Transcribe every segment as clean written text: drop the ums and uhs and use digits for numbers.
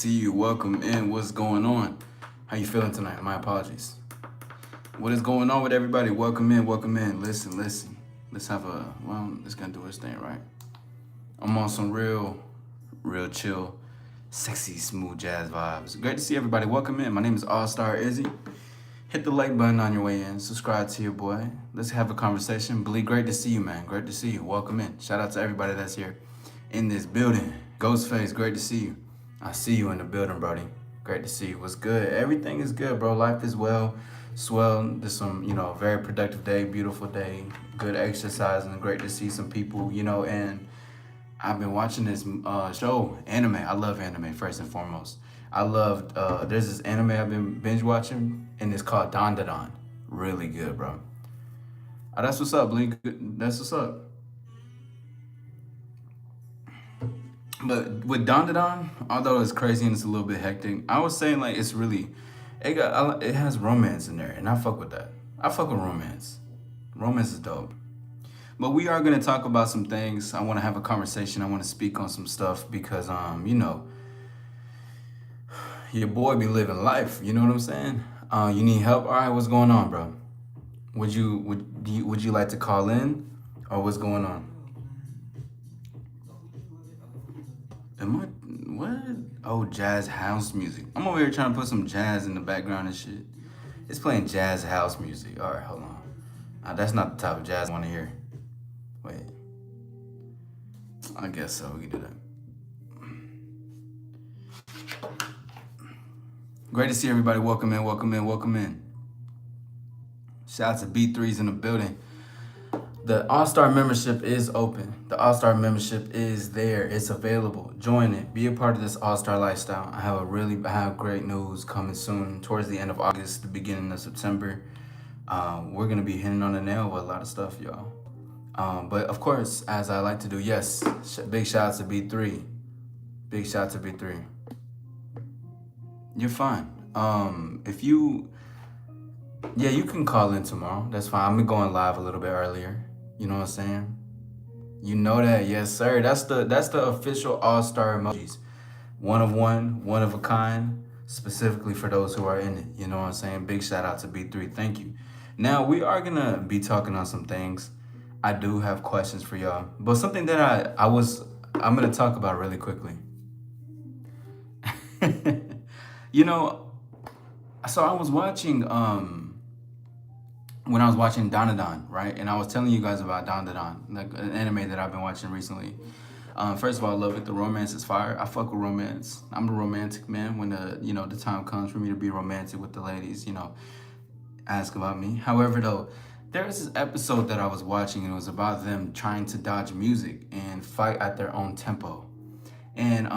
see you. Welcome in. What's going on? How you feeling tonight? My apologies. What is going on with everybody? Welcome in. Welcome in. Listen. Let's have a, well, it's gonna do its thing, right? I'm on some real chill, sexy, smooth jazz vibes. Great to see everybody. Welcome in. My name is AllStar Izzy. Hit the like button on your way in. Subscribe to your boy. Let's have a conversation. Blee, great to see you, man. Great to see you. Welcome in. Shout out to everybody that's here in this building. Ghostface, great to see you. I see you in the building, Brody. Great to see you. What's good? Everything is good, bro. Life is well. Swell. There's some, very productive day, beautiful day, good exercise, and great to see some people, and I've been watching this show, anime. I love anime, first and foremost. I loved, there's this anime I've been binge watching, and it's called Don. Really good, bro. That's what's up, Blink. That's what's up. But with Don, although it's crazy and it's a little bit hectic, I was saying like it's really, it has romance in there, and I fuck with that. I fuck with romance. Romance is dope. But we are gonna talk about some things. I want to have a conversation. I want to speak on some stuff because your boy be living life. You know what I'm saying? You need help? All right, what's going on, bro? Would you like to call in, or what's going on? What? Oh, jazz house music. I'm over here trying to put some jazz in the background and shit. It's playing jazz house music. All right, hold on. That's not the type of jazz I want to hear. Wait. I guess so. We can do that. Great to see everybody. Welcome in. Shout out to B3's in the building. The AllStar membership is open. The AllStar membership is there. It's available. Join it. Be a part of this AllStar lifestyle. I have great news coming soon. Towards the end of August, the beginning of September, we're gonna be hitting on the nail with a lot of stuff, y'all. But of course, as I like to do, yes, big shout out to B3. Big shout out to B3. You're fine. You can call in tomorrow. That's fine. I'm going live a little bit earlier. You know what I'm saying? You know that, yes, sir. That's the official AllStar emojis. One of one, one of a kind, specifically for those who are in it. You know what I'm saying? Big shout out to B3. Thank you. Now we are gonna be talking on some things. I do have questions for y'all, but something that I'm gonna talk about really quickly. So I was watching when I was watching Don, right? And I was telling you guys about Don, like an anime that I've been watching recently. First of all, I love it. The romance is fire. I fuck with romance. I'm a romantic man. When the time comes for me to be romantic with the ladies, ask about me. However, though, there was this episode that I was watching, and it was about them trying to dodge music and fight at their own tempo. And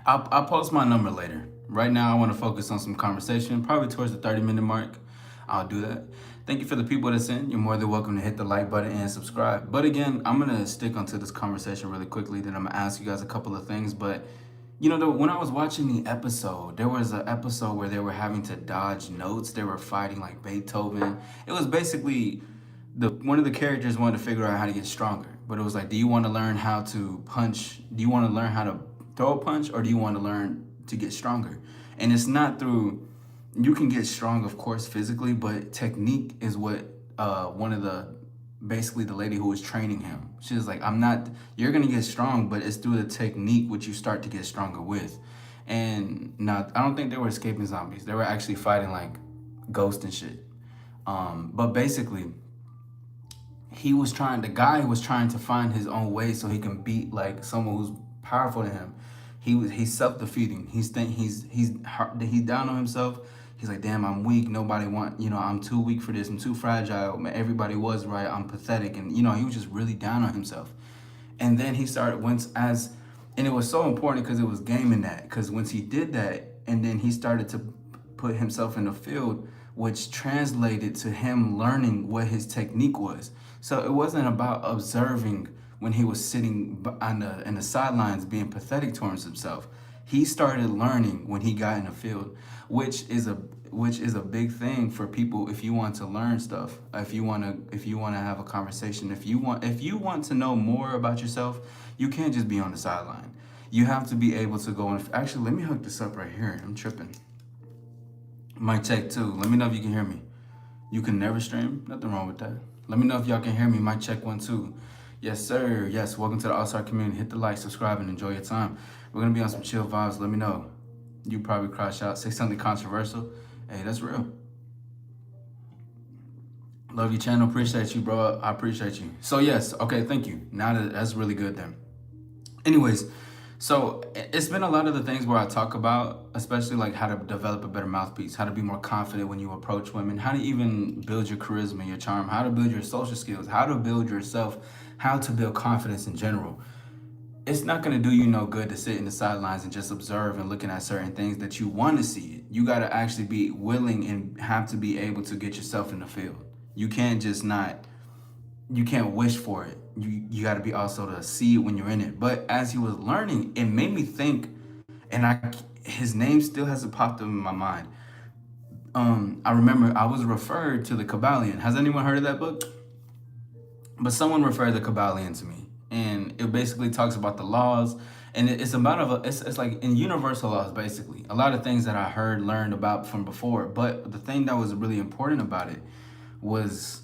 I'll post my number later. Right now, I want to focus on some conversation, probably towards the 30-minute mark. I'll do that. Thank you for the people that's in. You're more than welcome to hit the like button and subscribe. But again, I'm going to stick onto this conversation really quickly. Then I'm going to ask you guys a couple of things. But, when I was watching the episode, there was an episode where they were having to dodge notes. They were fighting like Beethoven. It was basically one of the characters wanted to figure out how to get stronger. But it was like, do you want to learn how to punch? Do you want to learn how to throw a punch, or do you want to learn to get stronger? And it's not through, you can get strong, of course, physically, but technique is what basically the lady who was training him, she was like, you're going to get strong, but it's through the technique which you start to get stronger with. And now, I don't think they were escaping zombies. They were actually fighting like ghosts and shit. But basically, the guy was trying to find his own way so he can beat like someone who's powerful to him. He's self-defeating. He's down on himself. He's like, damn, I'm weak. Nobody I'm too weak for this. I'm too fragile. Everybody was right. I'm pathetic. And, he was just really down on himself. And then he started, and it was so important because it was gaming that. Because once he did that, and then he started to put himself in the field, which translated to him learning what his technique was. So it wasn't about observing when he was sitting in the sidelines being pathetic towards himself. He started learning when he got in the field, which is a big thing for people if you want to learn stuff, if you want to have a conversation, if you want to know more about yourself, you can't just be on the sideline. You have to be able to go and actually let me hook this up right here. I'm tripping. Mic check too. Let me know if you can hear me. You can never stream. Nothing wrong with that. Let me know if y'all can hear me. Mic check 1 2. Yes, sir. Yes. Welcome to the AllStar community. Hit the like, subscribe, and enjoy your time. We're gonna be on some chill vibes. Let me know. You probably crash out. Say something controversial. Hey, that's real. Love your channel. Appreciate you, bro. I appreciate you. So yes. Okay. Thank you. Now that's really good then. Anyways, so it's been a lot of the things where I talk about, especially like how to develop a better mouthpiece, how to be more confident when you approach women, how to even build your charisma, your charm, how to build your social skills, how to build yourself, how to build confidence in general. It's not going to do you no good to sit in the sidelines and just observe and looking at certain things that you want to see it. You got to actually be willing and have to be able to get yourself in the field. You can't just not, you can't wish for it. You got to be also to see it when you're in it. But as he was learning, it made me think, and his name still hasn't popped up in my mind. I remember I was referred to the Kabbalion. Has anyone heard of that book? But someone referred the Kabbalion to me, and it basically talks about the laws, and it's about it's like in universal laws, basically. A lot of things that I learned about from before. But the thing that was really important about it was,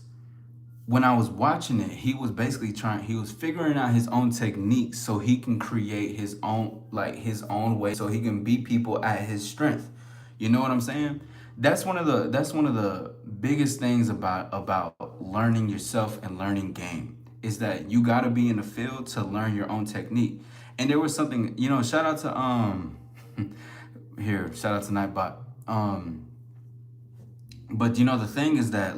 when I was watching it, he was basically he was figuring out his own techniques so he can create his own way, so he can beat people at his strength. You know what I'm saying? That's one of the biggest things about learning yourself and learning game, is that you got to be in the field to learn your own technique. And there was something, shout out to shout out to Nightbot. But the thing is that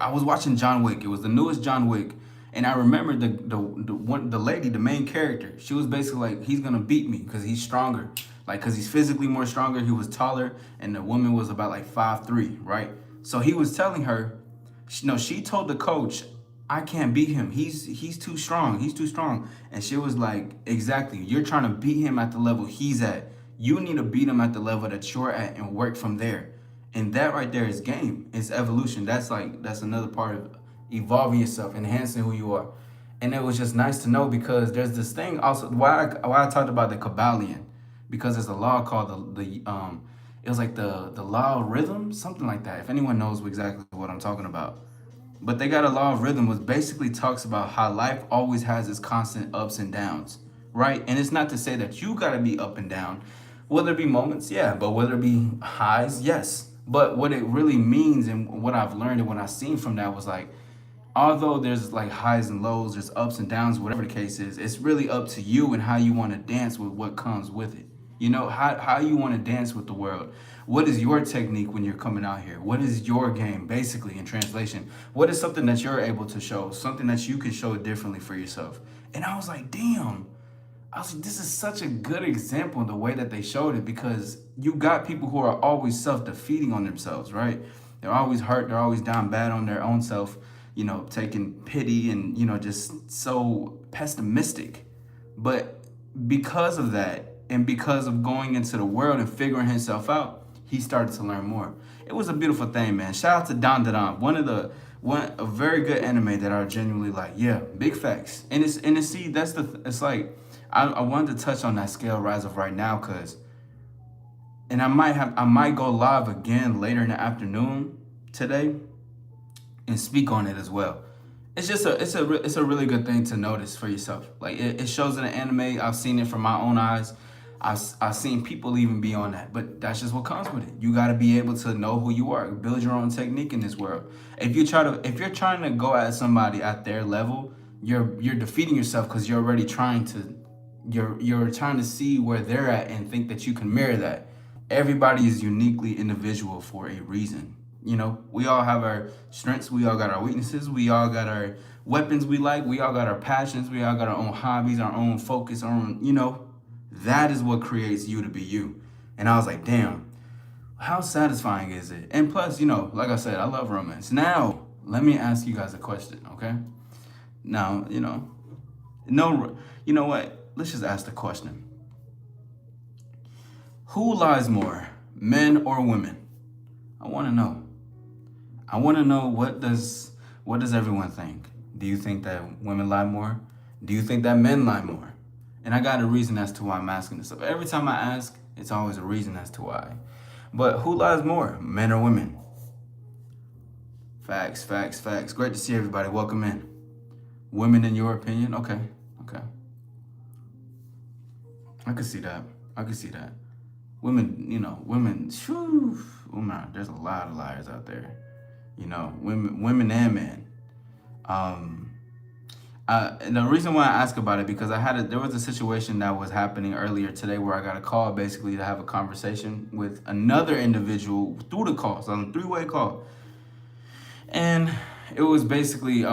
I was watching John Wick. It was the newest John Wick, and I remember the lady, the main character. She was basically like, he's gonna beat me because he's stronger, because he's physically more stronger. He was taller, and the woman was about 5'3", right? So he was telling her, she told the coach, I can't beat him. He's too strong. He's too strong. And she was like, exactly. You're trying to beat him at the level he's at. You need to beat him at the level that you're at and work from there. And that right there is game. It's evolution. That's another part of evolving yourself, enhancing who you are. And it was just nice to know, because there's this thing also, why I talked about the Kabbalion, because there's a law called it was like the law of rhythm, something like that. If anyone knows exactly what I'm talking about. But they got a law of rhythm, which basically talks about how life always has its constant ups and downs, right? And it's not to say that you got to be up and down. Will there be moments? Yeah. But will there be highs? Yes. But what it really means, and what I've learned and what I've seen from that, was although there's highs and lows, there's ups and downs, whatever the case is, it's really up to you and how you want to dance with what comes with it. How you want to dance with the world. What is your technique when you're coming out here? What is your game, basically, in translation? What is something that you're able to show, something that you can show differently for yourself? And I was like, damn. I was like, this is such a good example of the way that they showed it, because you got people who are always self-defeating on themselves, right? They're always hurt. They're always down bad on their own self, taking pity and, just so pessimistic. But because of that, and because of going into the world and figuring himself out, he started to learn more. It was a beautiful thing, man. Shout out to Don, a very good anime that I genuinely like. Yeah, big facts. And I wanted to touch on that scale rise of right now, and I might go live again later in the afternoon today and speak on it as well. It's just it's a really good thing to notice for yourself. It shows in the anime. I've seen it from my own eyes. I've seen people even be on that, but that's just what comes with it. You got to be able to know who you are, build your own technique in this world. If you're trying to go at somebody at their level, you're defeating yourself, because you're already trying to see where they're at and think that you can mirror that. Everybody is uniquely individual for a reason. We all have our strengths. We all got our weaknesses. We all got our weapons we like. We all got our passions. We all got our own hobbies, our own focus, that is what creates you to be you. And I was like, damn, how satisfying is it? And plus, like I said, I love romance. Now, let me ask you guys a question, okay? Now, you know what? Let's just ask the question. Who lies more, men or women? I want to know. I want to know, what does everyone think? Do you think that women lie more? Do you think that men lie more? And I got a reason as to why I'm asking this stuff. Every time I ask, it's always a reason as to why. But who lies more, men or women? Facts, facts, facts. Great to see everybody. Welcome in. Women, in your opinion? Okay, okay. I could see that. I could see that. Women, women, shoo, women, there's a lot of liars out there. Women and men. And the reason why I ask about it, because there was a situation that was happening earlier today where I got a call basically to have a conversation with another individual through the call, so on a three-way call. And it was basically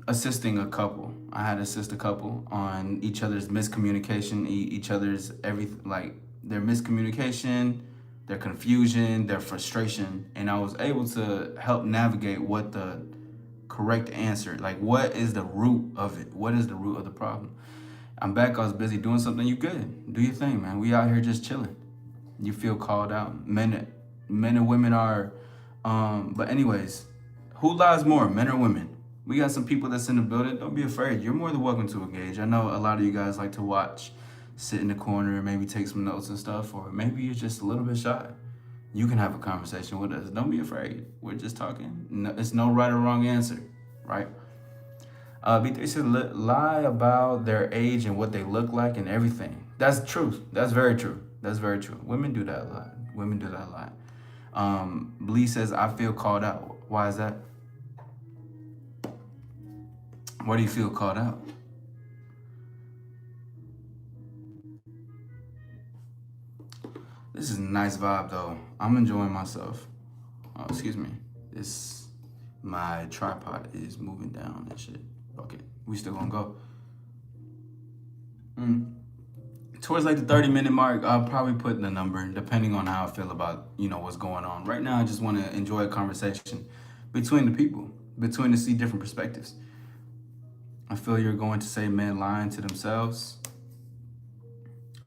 assisting a couple. I had to assist a couple on each other's miscommunication, each other's everything, like their miscommunication, their confusion, their frustration. And I was able to help navigate what the correct answer, like what is the root of it? What is the root of the problem? I'm back. I was busy doing something. You good? Do your thing, man. We out here just chilling. You feel called out. Men and women are, but anyways, who lies more, men or women? We got some people that's in the building. Don't be afraid. You're more than welcome to engage. I know a lot of you guys like to watch, sit in the corner, maybe take some notes and stuff, or maybe you're just a little bit shy. You can have a conversation with us. Don't be afraid. We're just talking. No, it's no right or wrong answer, right? B3 says lie about their age and what they look like and everything. That's truth. That's very true. That's very true. Women do that a lot. Women do that a lot. Blee says, I feel called out. Why is that? Why do you feel called out? This is a nice vibe though. I'm enjoying myself. Oh, excuse me. My tripod is moving down and shit. Okay, we still gonna go. Towards like the 30-minute mark, I'll probably put the number depending on how I feel about, what's going on. Right now, I just want to enjoy a conversation between the people, to see different perspectives. I feel you're going to say men lying to themselves.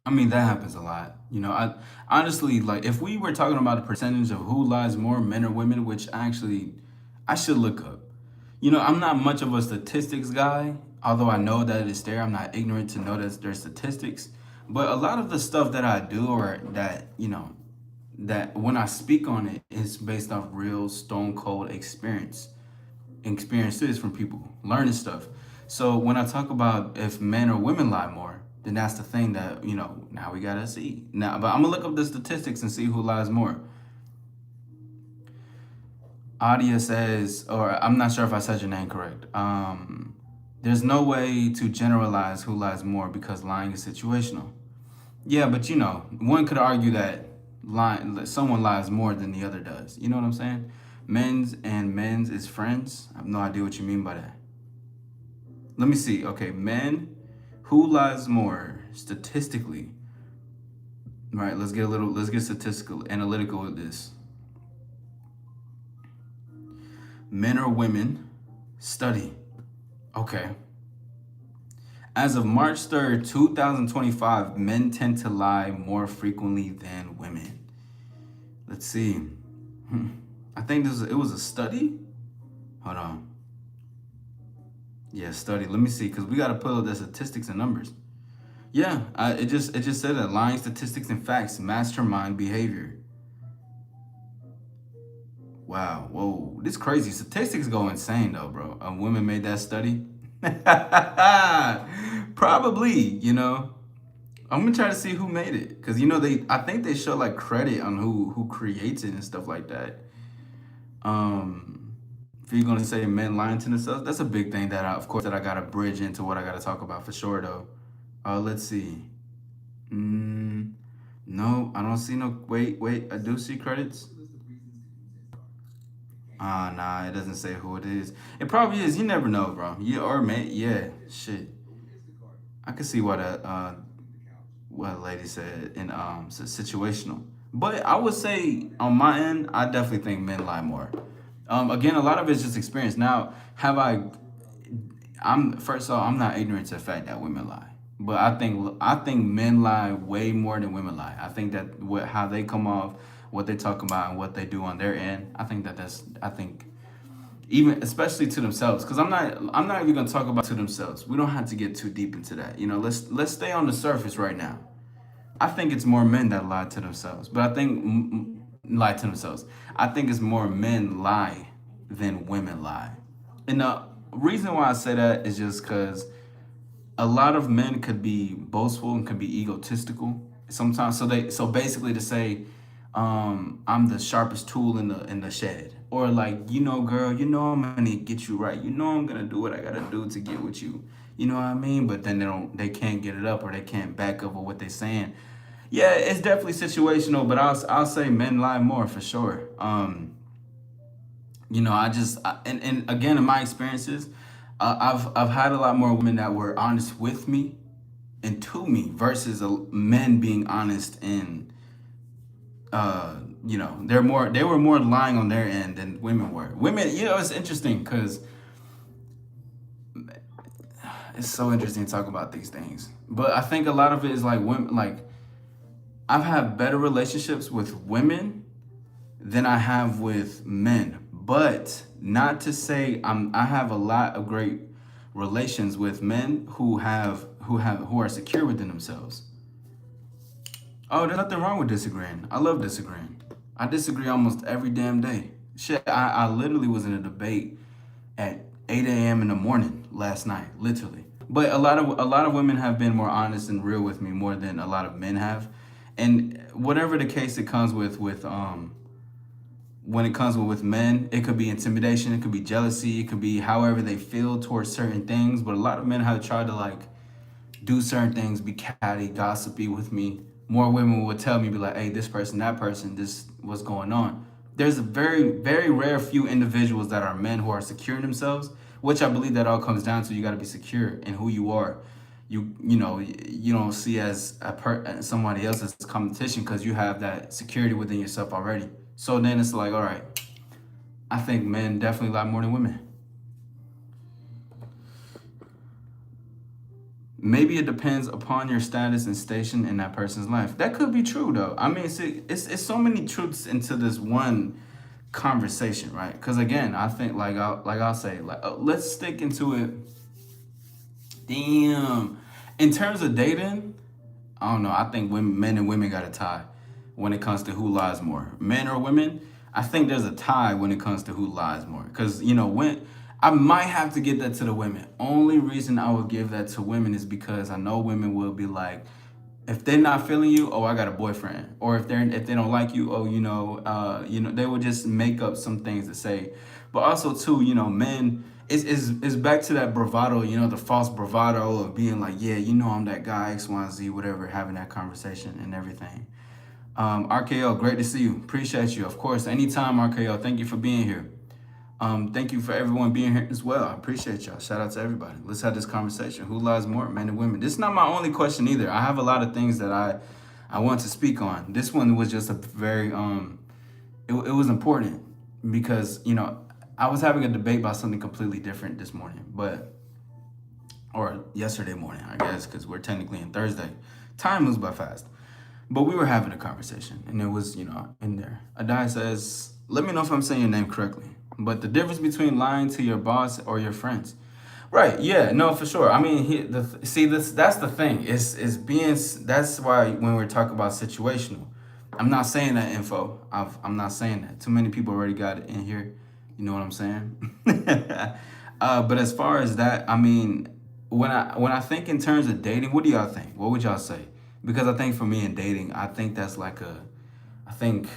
I mean, that happens a lot. I honestly, like, if we were talking about a percentage of who lies more, men or women, which actually I should look up. I'm not much of a statistics guy, although I know that it's there. I'm not ignorant to know that there's statistics. But a lot of the stuff that I do, or that, that when I speak on it, is based off real stone cold experiences from people, learning stuff. So when I talk about if men or women lie more, then that's the thing that, now we gotta see. Now, but I'm gonna look up the statistics and see who lies more. Adia says, or I'm not sure if I said your name correct. There's no way to generalize who lies more because lying is situational. Yeah, but one could argue that someone lies more than the other does. You know what I'm saying? Men's is friends. I have no idea what you mean by that. Let me see. Okay, men, who lies more statistically? All right, let's get statistical, analytical with this. Men or women, study. Okay. As of March 3rd, 2025, men tend to lie more frequently than women. Let's see. I think it was a study. Hold on. Yeah, study. Let me see, because we got to pull up the statistics and numbers. Yeah, it just said that lying statistics and facts mastermind behavior. Wow, whoa, this crazy. Statistics go insane though, bro. Women made that study. Probably, I'm gonna try to see who made it, because I think they show like credit on who creates it and stuff like that. If you're gonna say men lying to themselves, that's a big thing that I gotta bridge into what I gotta talk about for sure though. Let's see. No, I don't see no. Wait, I do see credits. Nah, it doesn't say who it is. It probably is. You never know, bro. Yeah, shit. I can see what a lady said in situational. But I would say on my end, I definitely think men lie more. Again, a lot of it's just experience. Now, first of all, I'm not ignorant to the fact that women lie. But I think men lie way more than women lie. I think that how they come off, what they talk about, and what they do on their end, I think even especially to themselves. Because I'm not even gonna talk about to themselves. We don't have to get too deep into that. Let's stay on the surface right now. I think it's more men that lie to themselves, but I think lie to themselves. I think it's more men lie than women lie, and the reason why I say that is just because a lot of men could be boastful and could be egotistical sometimes. So basically to say, I'm the sharpest tool in the shed, or like, girl, I'm gonna get you right. I'm gonna do what I gotta do to get with you. You know what I mean? But then they can't get it up, or they can't back up with what they're saying. Yeah, it's definitely situational, but I'll say men lie more for sure. And again, in my experiences, I've had a lot more women that were honest with me and to me versus men being honest and they were more lying on their end than women were. Women, it's interesting because it's so interesting to talk about these things. But I think a lot of it is like women, like I've had better relationships with women than I have with men. But not to say I have a lot of great relations with men who are secure within themselves. Oh, there's nothing wrong with disagreeing. I love disagreeing. I disagree almost every damn day. Shit, I literally was in a debate at 8 a.m. in the morning last night, literally. But a lot of women have been more honest and real with me more than a lot of men have. And whatever the case it comes with when it comes with men, it could be intimidation, it could be jealousy, it could be however they feel towards certain things. But a lot of men have tried to like do certain things, be catty, gossipy with me. More women would tell me, be like, hey, this person, that person, this what's going on. There's a very, very rare few individuals that are men who are secure in themselves, which I believe that all comes down to you got to be secure in who you are. You don't see as somebody else's competition because you have that security within yourself already. So then it's like, all right, I think men definitely lie more than women. Maybe it depends upon your status and station in that person's life. That could be true though. I mean, see, it's so many truths into this one conversation, right? Because again, I think I'll say let's stick into it. Damn. In terms of dating, I don't know. I think men and women got a tie when it comes to who lies more, men or women. I think there's a tie when it comes to who lies more, because when I might have to give that to the women. Only reason I would give that to women is because I know women will be like, if they're not feeling you, oh, I got a boyfriend, or if they don't like you, oh, they will just make up some things to say. But also too, men is back to that bravado, the false bravado of being like, yeah, I'm that guy X, Y, Z, whatever, having that conversation and everything. RKO, great to see you. Appreciate you, of course. Anytime, RKO. Thank you for being here. Thank you for everyone being here as well. I appreciate y'all. Shout out to everybody. Let's have this conversation. Who lies more, men and women? This is not my only question either. I have a lot of things that I want to speak on. This one was just a very it was important because I was having a debate about something completely different this morning, or yesterday morning, I guess, because we're technically in Thursday. Time moves by fast. But we were having a conversation, and it was, in there. Adai says, let me know if I'm saying your name correctly. But the difference between lying to your boss or your friends. Right, yeah, no, for sure. I mean, that's the thing. That's why when we're talking about situational, I'm not saying that info. I'm not saying that. Too many people already got it in here. You know what I'm saying? But as far as that, I mean, when I think in terms of dating, what do y'all think? What would y'all say? Because I think for me in dating, I think that's like I think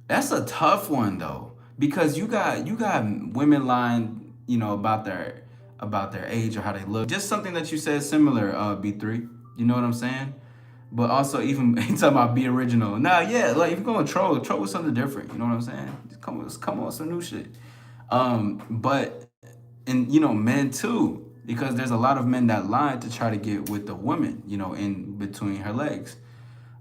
that's a tough one though, because you got women lying, about their age or how they look. Just something that you said similar, B3. You know what I'm saying? But also even talking about be original. Nah, yeah, like if you're gonna troll with something different. You know what I'm saying? Just come on with some new shit. But and men too. Because there's a lot of men that lie to try to get with the woman, in between her legs.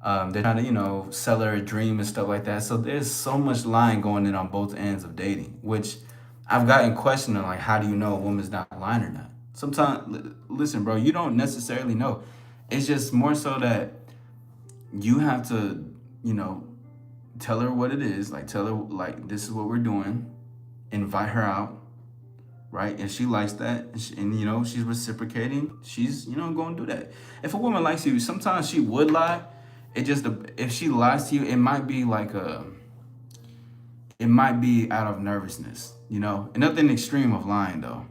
They're trying to, sell her a dream and stuff like that. So there's so much lying going in on both ends of dating, which I've gotten questioned on, like, how do you know a woman's not lying or not? Sometimes, listen, bro, you don't necessarily know. It's just more so that you have to, tell her what it is. Like, tell her, like, this is what we're doing. Invite her out, right? If she likes that, and you know, she's reciprocating, she's, you know, going to do that. If a woman likes you, sometimes she would lie. It just, if she lies to you, it might be like it might be out of nervousness, you know? And nothing extreme of lying, though.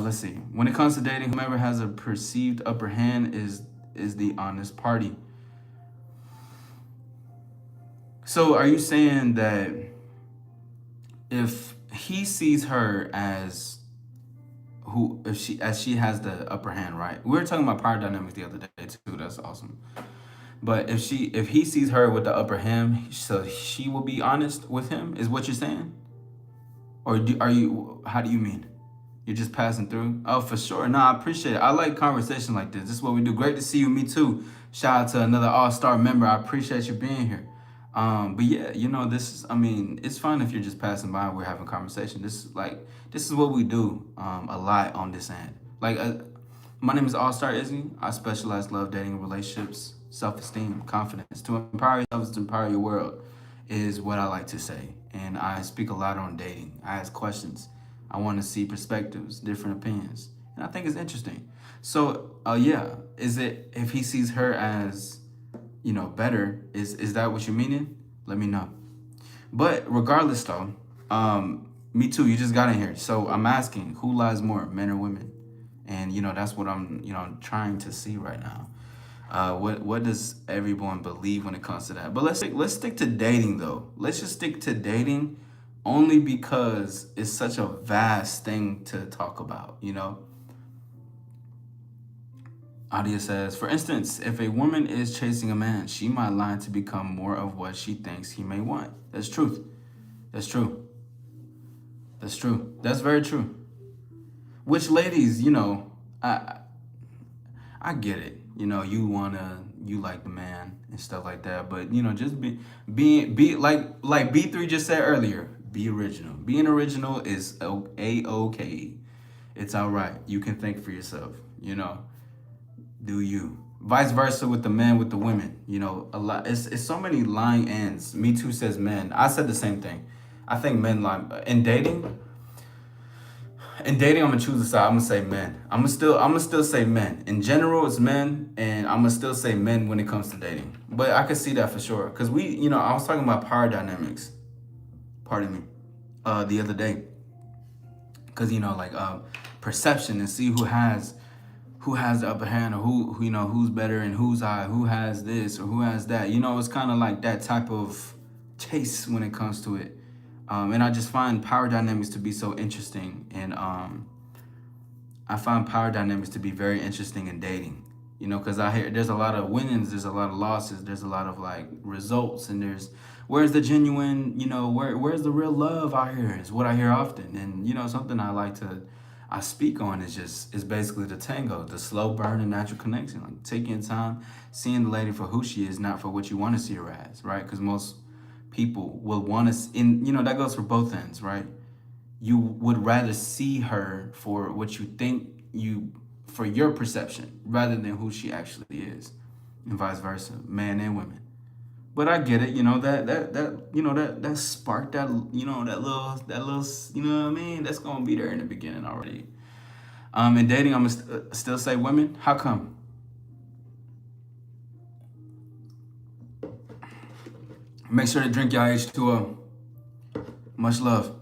Let's see. When it comes to dating, whomever has a perceived upper hand is the honest party. So are you saying that if he sees her as who, if she has the upper hand, right? We were talking about power dynamics the other day too. That's awesome. But if he sees her with the upper hand, so she will be honest with him, is what you're saying? Or are you? How do you mean? You're just passing through? Oh, for sure. No, I appreciate it. I like conversation like this. This is what we do. Great to see you. Me too. Shout out to another All-Star member. I appreciate you being here. But yeah, you know, this is, I mean, it's fun if you're just passing by and we're having conversation. This is what we do a lot on this end. Like, my name is AllStar Izzy. I specialize in love, dating, relationships, self-esteem, confidence. To empower yourself is to empower your world is what I like to say. And I speak a lot on dating. I ask questions. I want to see perspectives, different opinions. And I think it's interesting. So, yeah, is it, if he sees her as, you know, better, is that what you're meaning? Let me know. But regardless though, me too, you just got in here. So I'm asking, who lies more, men or women? And you know, that's what I'm, you know, trying to see right now. What does everyone believe when it comes to that? But let's stick to dating though. Let's just stick to dating only because it's such a vast thing to talk about, you know? Adia says, for instance, if a woman is chasing a man, she might lie to become more of what she thinks he may want. That's truth. That's true. That's true. That's very true. Which ladies, you know, I get it. You know, you like the man and stuff like that. But you know, just be like B3 just said earlier. Be original. Being original is a-okay. It's all right. You can think for yourself. You know, do you? Vice versa with the men, with the women. You know, a lot. It's so many lying ends. Me too says men. I said the same thing. I think men lie in dating. In dating, I'm gonna choose a side. I'm gonna say men. I'm gonna still say men. In general, it's men, and I'm gonna still say men when it comes to dating. But I can see that for sure, cause you know, I was talking about power dynamics. Pardon me. The other day, cause you know, like perception and see who has the upper hand, or who you know, who's better and who has this or who has that. You know, it's kind of like that type of chase when it comes to it. And I just find power dynamics to be so interesting. And I find power dynamics to be very interesting in dating. You know, because I hear there's a lot of winnings, there's a lot of losses, there's a lot of like results, and where's the genuine, you know, where's the real love out here is what I hear often. And you know, something I speak on is basically the tango, the slow burn and natural connection. Like taking your time, seeing the lady for who she is, not for what you want to see her as, right? Because most people will want to, you know, that goes for both ends, right? You would rather see her for what you think for your perception, rather than who she actually is, and vice versa, men and women. But I get it, you know, that spark, that, you know, that little, you know what I mean? That's gonna be there in the beginning already. In dating, I'm gonna still say women. How come? Make sure to drink y'all H2O. Much love.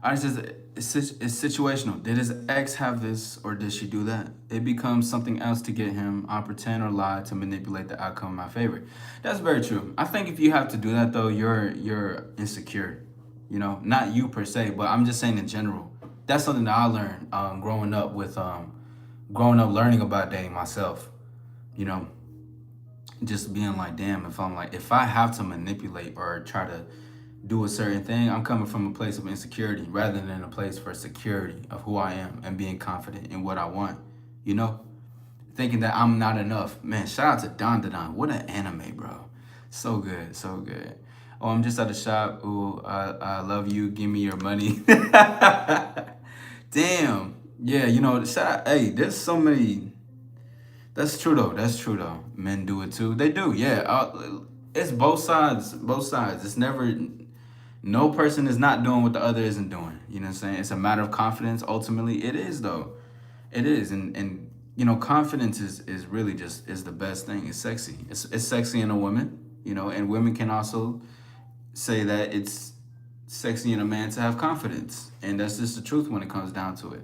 I says it's situational. Did his ex have this or did she do that? It becomes something else to get him. I'll pretend or lie to manipulate the outcome in my favor. That's very true. I think if you have to do that though, you're insecure. You know, not you per se, but I'm just saying in general. That's something that I learned growing up learning about dating myself. You know, just being like, damn, if I have to manipulate or try to do a certain thing, I'm coming from a place of insecurity rather than a place for security of who I am and being confident in what I want, you know? Thinking that I'm not enough. Man, shout out to Don Don. What an anime, bro. So good, so good. Oh, I'm just at the shop. Ooh, I love you. Give me your money. Damn. Yeah, you know, hey, there's so many. That's true though. Men do it too. They do, yeah. It's both sides. Both sides. It's never. No person is not doing what the other isn't doing. You know what I'm saying? It's a matter of confidence. Ultimately, it is though. It is, and confidence is really just is the best thing. It's sexy. It's sexy in a woman. And women can also say that it's sexy in a man to have confidence, and that's just the truth when it comes down to it.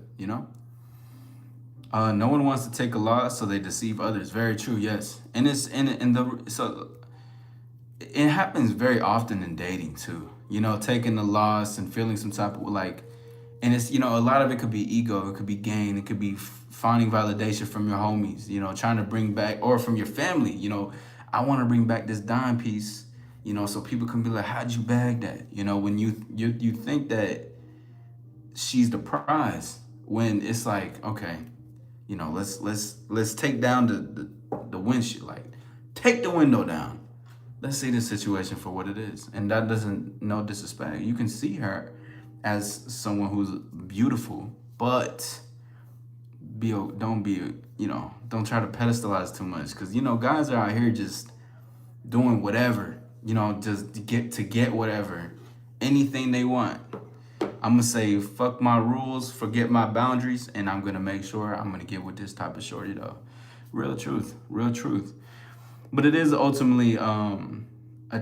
No one wants to take a loss, so they deceive others. Very true, yes. And it's in the so it happens very often in dating too. Taking the loss and feeling some type of like, and it's a lot of it could be ego, it could be gain, it could be finding validation from your homies. Trying to bring back or from your family. I want to bring back this dime piece. So people can be like, how'd you bag that? When you think that she's the prize, when it's like, okay, let's take down the windshield, like take the window down. Let's see this situation for what it is. And that doesn't, no disrespect. You can see her as someone who's beautiful, but don't try to pedestalize too much, because guys are out here just doing whatever, just to get whatever, anything they want. I'm gonna say fuck my rules, forget my boundaries, and I'm gonna make sure I'm gonna get with this type of shorty though. Real truth. But it is ultimately a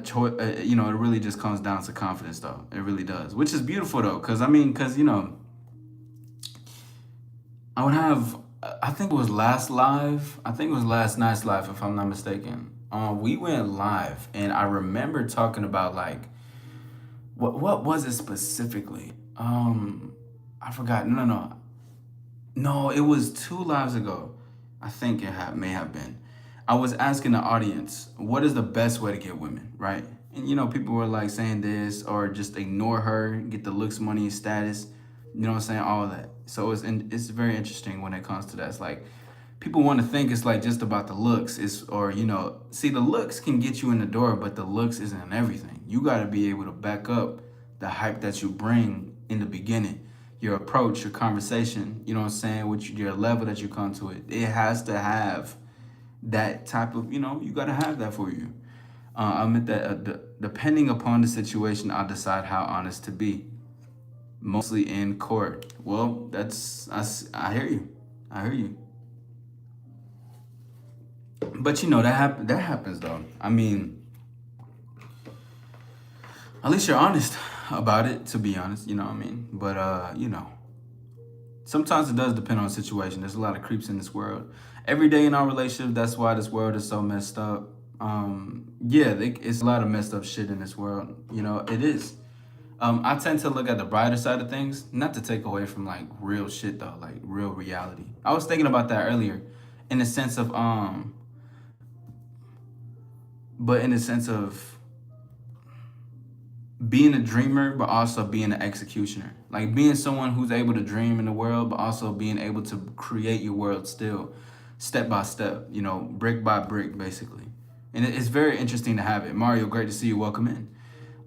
choice. It really just comes down to confidence though. It really does, which is beautiful though, because I would have. I think it was last night's live, if I'm not mistaken. We went live, and I remember talking about like, what was it specifically? I forgot. No. It was 2 lives ago. I think may have been. I was asking the audience, what is the best way to get women, right? And people were like saying this, or just ignore her, get the looks, money, and status. You know what I'm saying? All of that. So it's very interesting when it comes to that. It's like people want to think it's like just about the looks. See, the looks can get you in the door, but the looks isn't everything. You got to be able to back up the hype that you bring in the beginning, your approach, your conversation. You know what I'm saying? With your level that you come to it, it has to have that type of. You got to have that for you. I meant that depending upon the situation, I'll decide how honest to be. Mostly in court. Well, I hear you. But that happens though. I mean, at least you're honest about it, to be honest. You know what I mean? But sometimes it does depend on the situation. There's a lot of creeps in this world. Every day in our relationship, that's why this world is so messed up. It's a lot of messed up shit in this world. It is. I tend to look at the brighter side of things, not to take away from like real shit though, like real reality. I was thinking about that earlier, in the sense of being a dreamer, but also being an executioner. Like being someone who's able to dream in the world, but also being able to create your world still, step by step, brick by brick, basically. And it's very interesting to have it. Mario, great to see you. Welcome in.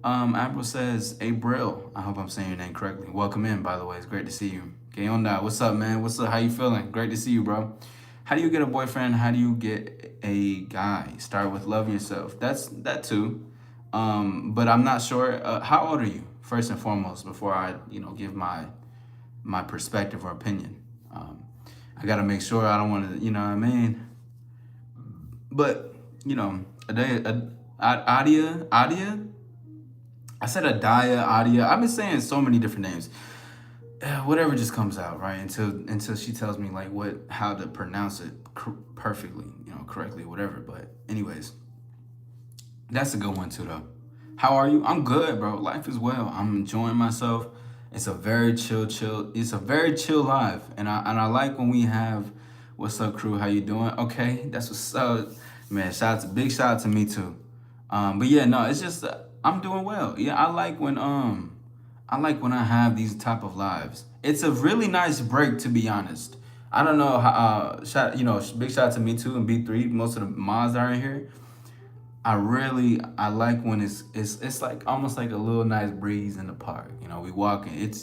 April says, April, I hope I'm saying your name correctly. Welcome in, by the way. It's great to see you. Okay, on that. What's up, man? What's up? How you feeling? Great to see you, bro. How do you get a boyfriend? How do you get a guy? Start with loving yourself. That too. But I'm not sure. How old are you? First and foremost, before I, give my perspective or opinion. I gotta make sure I don't want to, you know what I mean? But, Adia. I said Adia. I've been saying so many different names. Whatever just comes out, right? Until she tells me like how to pronounce it perfectly, correctly, whatever. But anyways, that's a good one too, though. How are you? I'm good, bro. Life is well. I'm enjoying myself. It's a very chill. It's a very chill life, and I like when we have, what's up, crew? How you doing? Okay, that's what's up, man. Big shout out to me too. But yeah, no, it's just. I'm doing well. Yeah, I like when I have these type of lives. It's a really nice break, to be honest. I don't know how. Big shout out to me too and B3. Most of the mods that are in here. I like when it's like almost like a little nice breeze in the park. We walking. It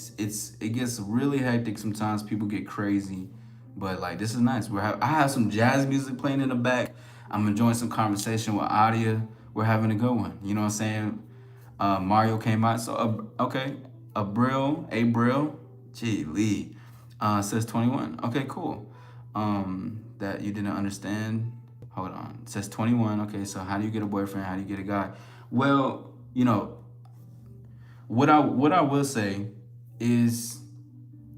gets really hectic sometimes. People get crazy, but like this is nice. I have some jazz music playing in the back. I'm enjoying some conversation with Adia. we're having a good one. You know what I'm saying? Mario came out. So, okay. Abril, gee, Lee, says 21. Okay, cool. That you didn't understand. Hold on. It says 21. Okay, so how do you get a boyfriend? How do you get a guy? Well, what I will say is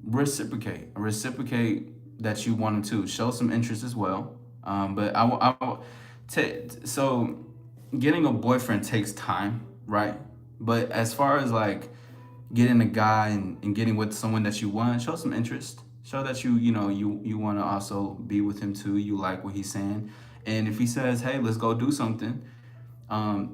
reciprocate that you want them to show some interest as well. But so getting a boyfriend takes time, right? But as far as like getting a guy and getting with someone that you want, show some interest. Show that you want to also be with him too. You like what he's saying, and if he says, "Hey, let's go do something,"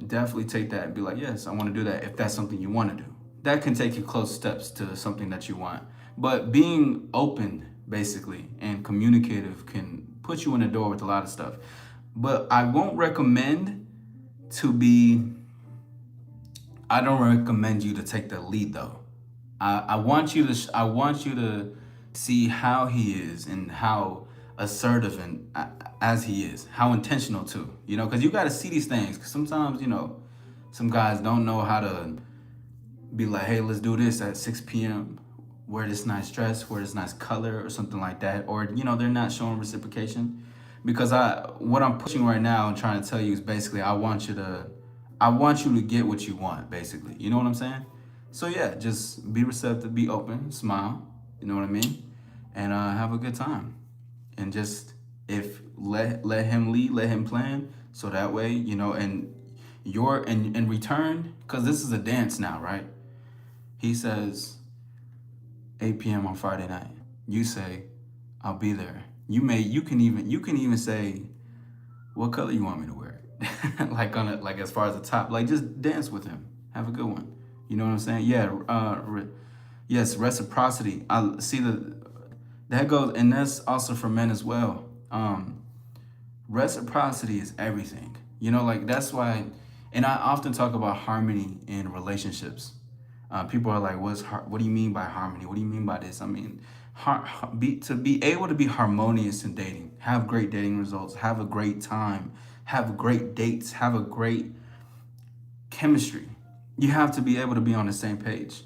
definitely take that and be like, "Yes, I want to do that." If that's something you want to do, that can take you close steps to something that you want. But being open, basically, and communicative can put you in the door with a lot of stuff. But I won't recommend to be. I don't recommend you to take the lead though. I want you to see how he is and how assertive and as he is, how intentional too. Because you got to see these things. Because sometimes some guys don't know how to be like, hey, let's do this at 6 p.m. Wear this nice dress, wear this nice color, or something like that. Or they're not showing reciprocation. Because what I'm pushing right now and trying to tell you is basically I want you to get what you want, basically. You know what I'm saying? So yeah, just be receptive, be open, smile. You know what I mean? And have a good time. And just if let him lead, let him plan. So that way, and you're in return, because this is a dance now, right? He says 8 p.m. on Friday night. You say, I'll be there. You can even say, what color you want me to wear? like as far as the top, like just dance with him. Have a good one. You know what I'm saying? Yeah. Yes, reciprocity. I see that goes, and that's also for men as well. Reciprocity is everything. Like that's why, and I often talk about harmony in relationships. People are like, what do you mean by harmony? What do you mean by this? I mean, to be able to be harmonious in dating, have great dating results, have a great time, have great dates, have a great chemistry. You have to be able to be on the same page.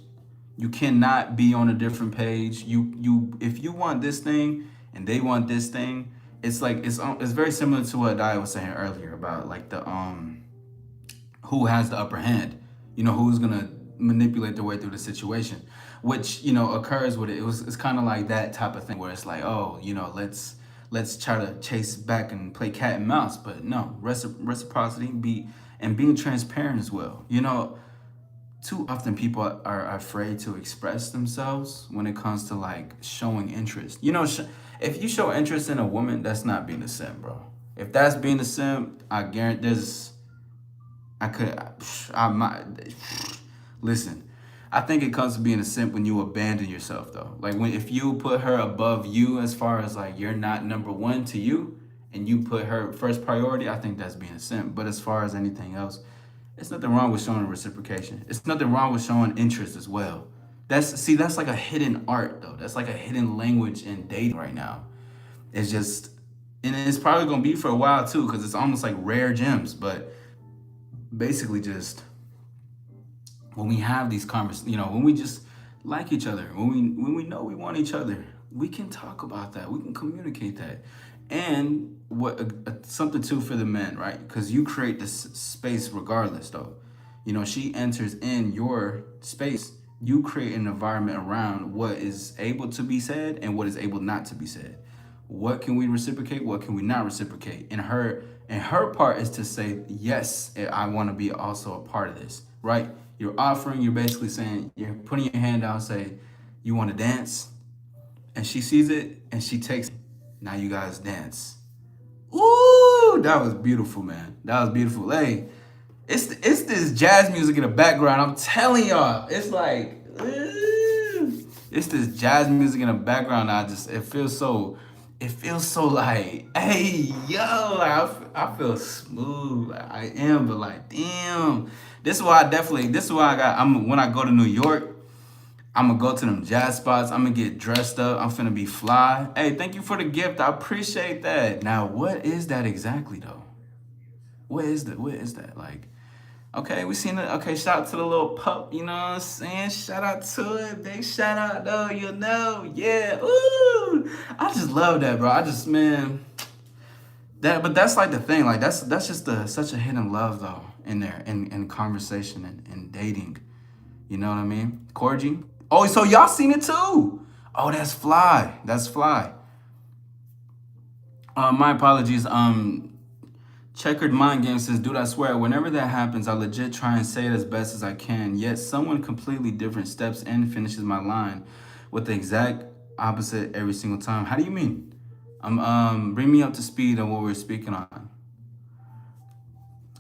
You cannot be on a different page. If you want this thing and they want this thing, it's like it's very similar to what I was saying earlier about like the who has the upper hand. Who's gonna manipulate their way through the situation, which occurs with it. It's kind of like that type of thing where it's like, oh, let's try to chase back and play cat and mouse. But no, reciprocity, being transparent as well. Too often people are afraid to express themselves when it comes to like showing interest. If you show interest in a woman, that's not being a simp, bro. If that's being a simp, I guarantee listen, I think it comes to being a simp when you abandon yourself though. Like if you put her above you as far as like you're not number one to you and you put her first priority, I think that's being a simp. But as far as anything else, it's nothing wrong with showing reciprocation. It's nothing wrong with showing interest as well. That's like a hidden art though. That's like a hidden language in dating right now. It's just, and it's probably gonna be for a while too, because it's almost like rare gems. But basically, just when we have these conversations, when we just like each other, when we know we want each other, we can talk about that. We can communicate that. And something too for the men, right? Because you create this space regardless, though. She enters in your space. You create an environment around what is able to be said and what is able not to be said. What can we reciprocate? What can we not reciprocate? And her part is to say, yes, I want to be also a part of this, right? You're offering. You're basically saying, you're putting your hand out, say, you want to dance, and she sees it and she takes it. Now you guys dance. Ooh, that was beautiful, man. That was beautiful. Hey, it's this jazz music in the background. I'm telling y'all, it's like, it's this jazz music in the background. It feels so like, hey, yo, I feel smooth. I am, but like, damn. This is why when I go to New York, I'm gonna go to them jazz spots. I'm gonna get dressed up. I'm finna be fly. Hey, thank you for the gift. I appreciate that. Now, what is that exactly though? What is that? What is that? Like, okay, we seen it. Okay, shout out to the little pup, you know what I'm saying? Shout out to it. Big shout out though, you know. Yeah. Ooh. I just love that, bro. I just, man. But that's like the thing. Like that's just such a hidden love though in there in conversation and dating. You know what I mean? Corgi. Oh, so y'all seen it too. Oh, that's fly. That's fly. My apologies. Checkered Mind Game says, dude, I swear, whenever that happens, I legit try and say it as best as I can. Yet someone completely different steps in finishes my line with the exact opposite every single time. How do you mean? Bring me up to speed on what we're speaking on.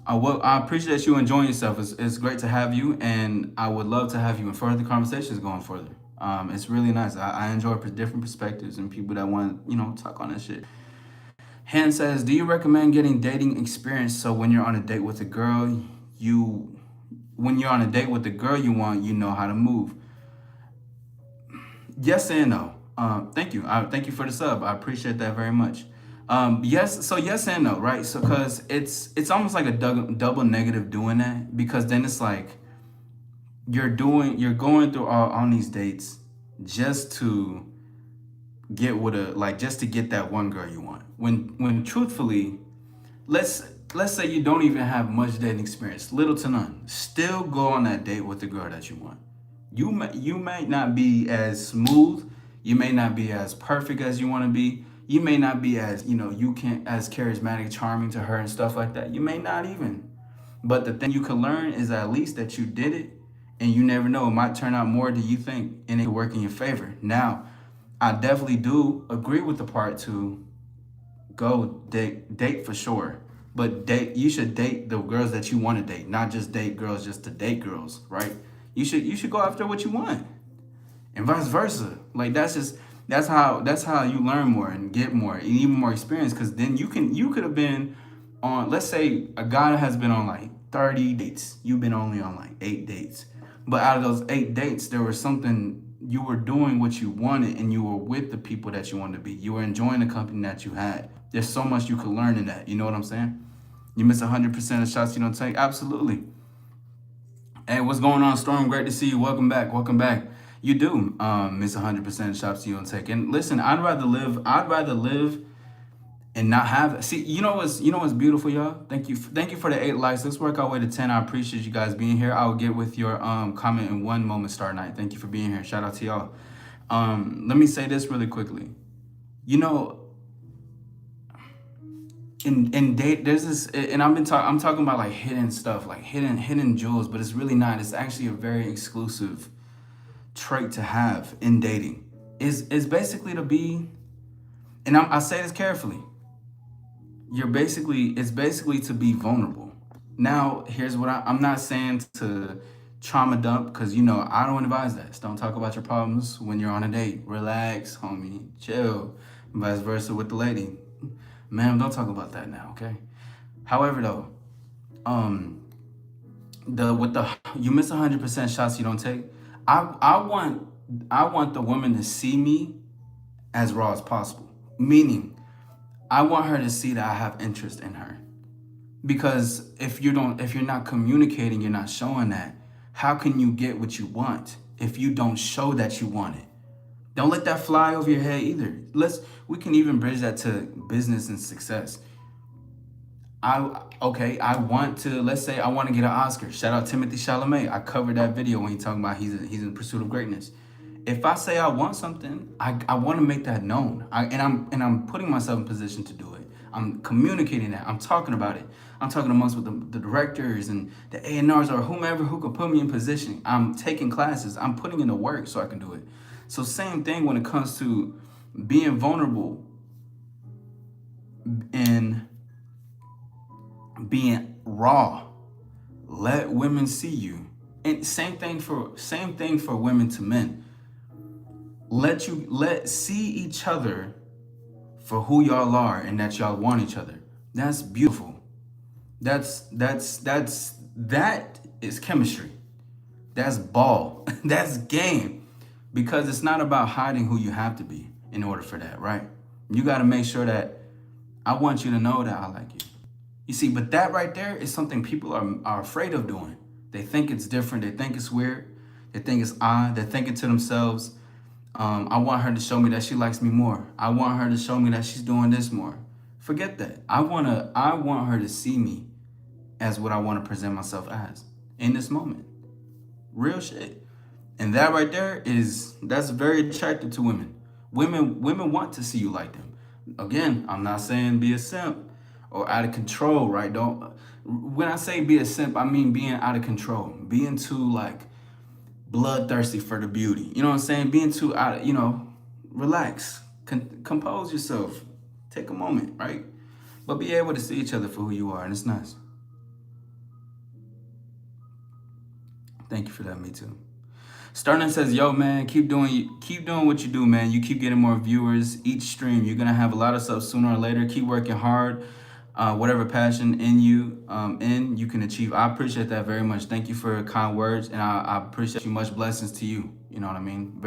I appreciate you enjoying yourself. It's great to have you, and I would love to have you in further conversations going further. It's really nice. I enjoy different perspectives and people that want, talk on that shit. Han says, do you recommend getting dating experience so when you're on a date with a girl, you want, you know how to move? Yes and no. Thank you. Thank you for the sub. I appreciate that very much. Yes. So yes and no, right? So because it's almost like a double negative doing that, because then it's like you're going through all on these dates just to get just to get that one girl you want. When truthfully, let's say you don't even have much dating experience, little to none. Still go on that date with the girl that you want. You may not be as smooth, you may not be as perfect as you want to be. You may not be as, you can't as charismatic, charming to her and stuff like that. You may not even. But the thing you can learn is at least that you did it, and you never know, it might turn out more than you think, and it could work in your favor. Now, I definitely do agree with the part to go date for sure. But you should date the girls that you want to date, not just date girls just to date girls, right? You should go after what you want. And vice versa. Like that's how you learn more and get more and even more experience, because then you could have been on, let's say a guy has been on like 30 dates. You've been only on like 8 dates. But out of those 8 dates, there was something, you were doing what you wanted and you were with the people that you wanted to be. You were enjoying the company that you had. There's so much you could learn in that. You know what I'm saying? You miss 100% of shots you don't take? Absolutely. Hey, what's going on, Storm? Great to see you. Welcome back. Welcome back. You do miss 100% of shots you don't take. And listen, I'd rather live and not have. See, you know what's beautiful, y'all? Thank you for the 8 likes. Let's work our way to 10. I appreciate you guys being here. I'll get with your comment in one moment, Star Night. Thank you for being here. Shout out to y'all. Let me say this really quickly. In date, there's this, and I'm talking about like hidden stuff, like hidden jewels, but it's really not. It's actually a very exclusive trait to have in dating. Is basically to be, and I say this carefully. It's basically to be vulnerable. Now, here's what I'm not saying to trauma dump, because I don't advise that. Don't talk about your problems when you're on a date. Relax, homie, chill. Vice versa with the lady. Ma'am, don't talk about that now, okay? However, though, you miss 100% shots you don't take. I want the woman to see me as raw as possible. Meaning, I want her to see that I have interest in her. Because if you're not communicating, you're not showing that, how can you get what you want if you don't show that you want it? Don't let that fly over your head either. We can even bridge that to business and success. Let's say I want to get an Oscar. Shout out Timothy Chalamet. I covered that video when he talking about he's in pursuit of greatness. If I say I want something, I want to make that known. I'm putting myself in position to do it. I'm communicating that. I'm talking about it. I'm talking amongst with the directors and the A&Rs or whomever who can put me in position. I'm taking classes. I'm putting in the work so I can do it. So same thing when it comes to being vulnerable and being raw. Let women see you. And same thing for women to men. Let see each other for who y'all are and that y'all want each other. That's beautiful. That is chemistry. That's ball. That's game. Because it's not about hiding who you have to be in order for that, right? You got to make sure that I want you to know that I like you. You see, but that right there is something people are afraid of doing. They think it's different. They think it's weird. They think it's odd. They're thinking to themselves, I want her to show me that she likes me more. I want her to show me that she's doing this more. Forget that. I want her to see me as what I want to present myself as in this moment. Real shit. And that right there that's very attractive to women. Women want to see you like them. Again, I'm not saying be a simp or out of control, right? Don't when I say be a simp, I mean being out of control, being too like bloodthirsty for the beauty. You know what I'm saying? Being too out, relax, compose yourself, take a moment, right? But be able to see each other for who you are, and it's nice. Thank you for that. Me too. Sterling says, "Yo, man, keep doing what you do, man. You keep getting more viewers each stream. You're gonna have a lot of subs sooner or later. Keep working hard. Whatever passion in you can achieve." I appreciate that very much. Thank you for your kind words, and I appreciate you. Much blessings to you. You know what I mean?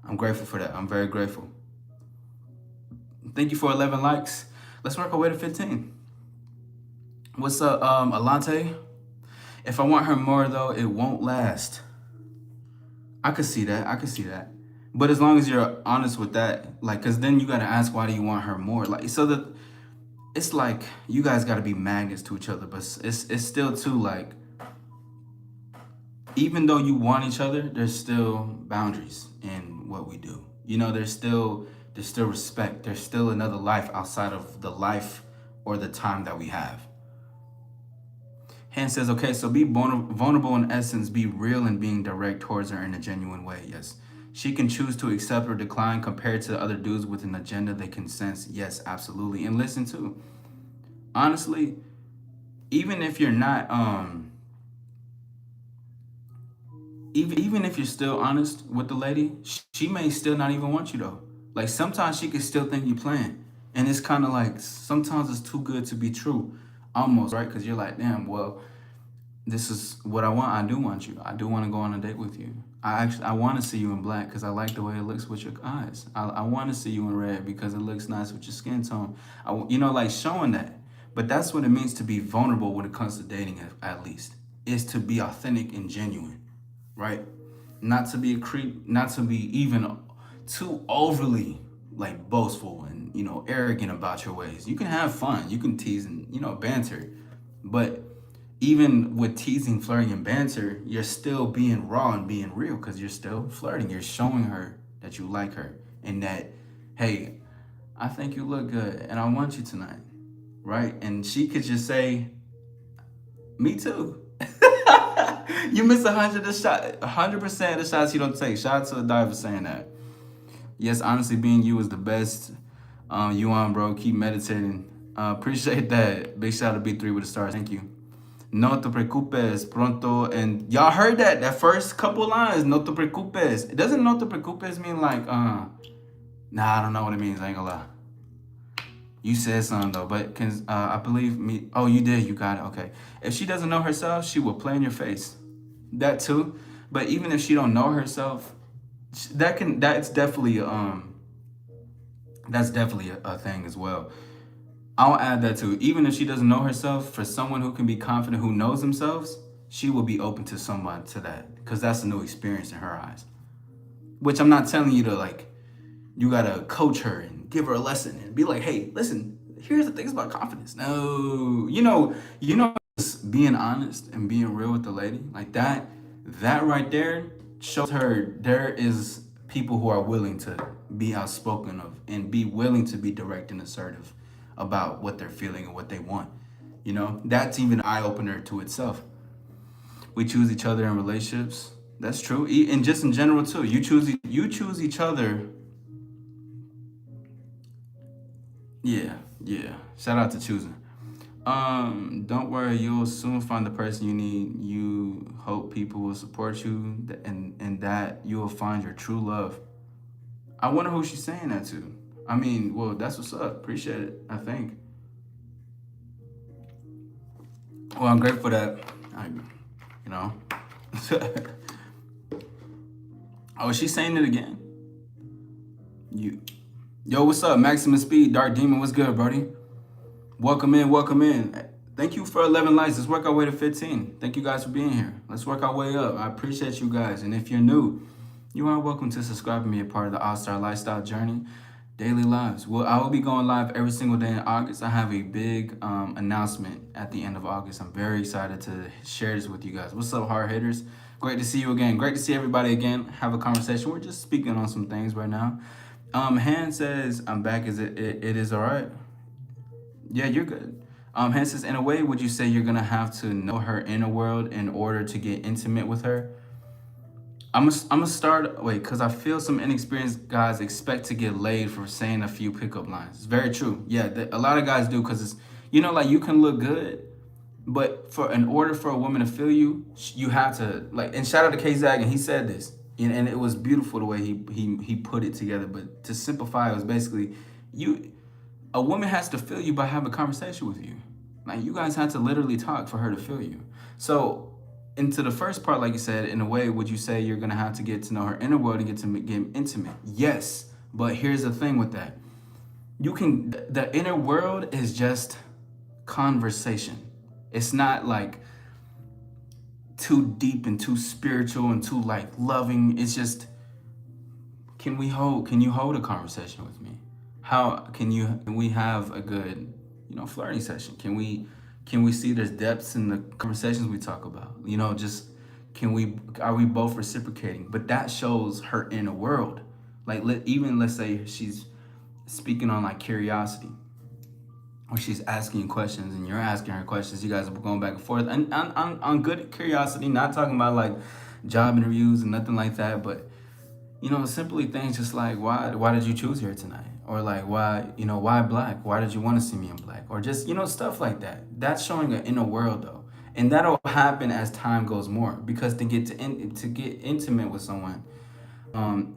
I'm grateful for that. I'm very grateful. Thank you for 11 likes. Let's work our way to 15. What's up, Alante? If I want her more though, it won't last. I could see that. But as long as you're honest with that, like, cause then you gotta ask, why do you want her more? Like, so that it's like you guys gotta be magnets to each other, but it's still too like, even though you want each other, there's still boundaries in what we do. There's still respect. There's still another life outside of the life or the time that we have. Han says, okay, so be vulnerable in essence, be real and being direct towards her in a genuine way. Yes. She can choose to accept or decline compared to other dudes with an agenda they can sense. Yes, absolutely. And listen too, honestly, even if you're not, even if you're still honest with the lady, she may still not even want you though. Like sometimes she could still think you playing. And it's kind of like, sometimes it's too good to be true. Almost, right? Because you're like, damn, well, this is what I want. I do want you. I do want to go on a date with you. I want to see you in black because I like the way it looks with your eyes. I want to see you in red because it looks nice with your skin tone. Like showing that. But that's what it means to be vulnerable when it comes to dating, at least, is to be authentic and genuine, right? Not to be a creep, not to be even too overly like boastful and arrogant about your ways. You can have fun, you can tease and banter, but even with teasing, flirting, and banter, you're still being raw and being real because you're still flirting. You're showing her that you like her and that, hey, I think you look good and I want you tonight, right? And she could just say, me too. You miss 100% of the shots you don't take. Shout out to the diver saying that. Yes, honestly, being you is the best. You on, bro. Keep meditating. Appreciate that. Big shout out to B3 with the stars. Thank you. No te preocupes, pronto. And y'all heard that first couple lines. No te preocupes. It doesn't no te preocupes mean like, nah, I don't know what it means. I ain't gonna lie. You said something though, but I believe me. Oh, you did. You got it. Okay. If she doesn't know herself, she will play in your face. That too. But even if she don't know herself, that's definitely a thing as well. I'll add that too. Even if she doesn't know herself, for someone who can be confident, who knows themselves, she will be open to someone to that because that's a new experience in her eyes. Which I'm not telling you to like, you gotta coach her and give her a lesson and be like, hey, listen, here's the things about confidence. No, just being honest and being real with the lady like that right there shows her there is people who are willing to be outspoken of and be willing to be direct and assertive about what they're feeling and what they want. That's even an eye-opener to itself. We choose each other in relationships. That's true. And just in general too. You choose each other. Yeah. Shout out to choosing. Don't worry, you'll soon find the person you need. You hope people will support you and that you will find your true love. I wonder who she's saying that to. I mean, well, that's what's up. Appreciate it, I think. Well, I'm grateful for that. Oh, is she saying it again? Yo, what's up? Maximum Speed, Dark Demon, what's good, buddy? Welcome in, welcome in. Thank you for 11 likes. Let's work our way to 15. Thank you guys for being here. Let's work our way up. I appreciate you guys. And if you're new, you are welcome to subscribe and be a part of the AllStar Lifestyle Journey Daily Lives. Well, I will be going live every single day in August. I have a big announcement at the end of August. I'm very excited to share this with you guys. What's up, hard hitters? Great to see you again. Great to see everybody again. Have a conversation. We're just speaking on some things right now. Han says, I'm back. It is all right? Yeah, you're good. Han says, in a way, would you say you're gonna have to know her inner world in order to get intimate with her? I'm gonna start wait, cause I feel some inexperienced guys expect to get laid for saying a few pickup lines. It's very true. Yeah, a lot of guys do, cause it's like you can look good, but in order for a woman to feel you, you have to like. And shout out to K Zag, and he said this, and it was beautiful the way he put it together. But to simplify, it was basically you. A woman has to feel you by having a conversation with you. Like you guys had to literally talk for her to feel you. So into the first part, like you said, in a way, would you say you're gonna have to get to know her inner world and get intimate? Yes, but here's the thing with that: the inner world is just conversation. It's not like too deep and too spiritual and too like loving. It's just can you hold a conversation with me? How can we have a good flirting session? Can we see there's depths in the conversations we talk about? Just are we both reciprocating? But that shows her inner world. Like let's say she's speaking on like curiosity, or she's asking questions and you're asking her questions. You guys are going back and forth, and on good curiosity, not talking about like job interviews and nothing like that, but simply things just like why did you choose here tonight? Or like why black? Why did you want to see me in black? Or just stuff like that. That's showing an inner world though. And that'll happen as time goes more, because to get intimate with someone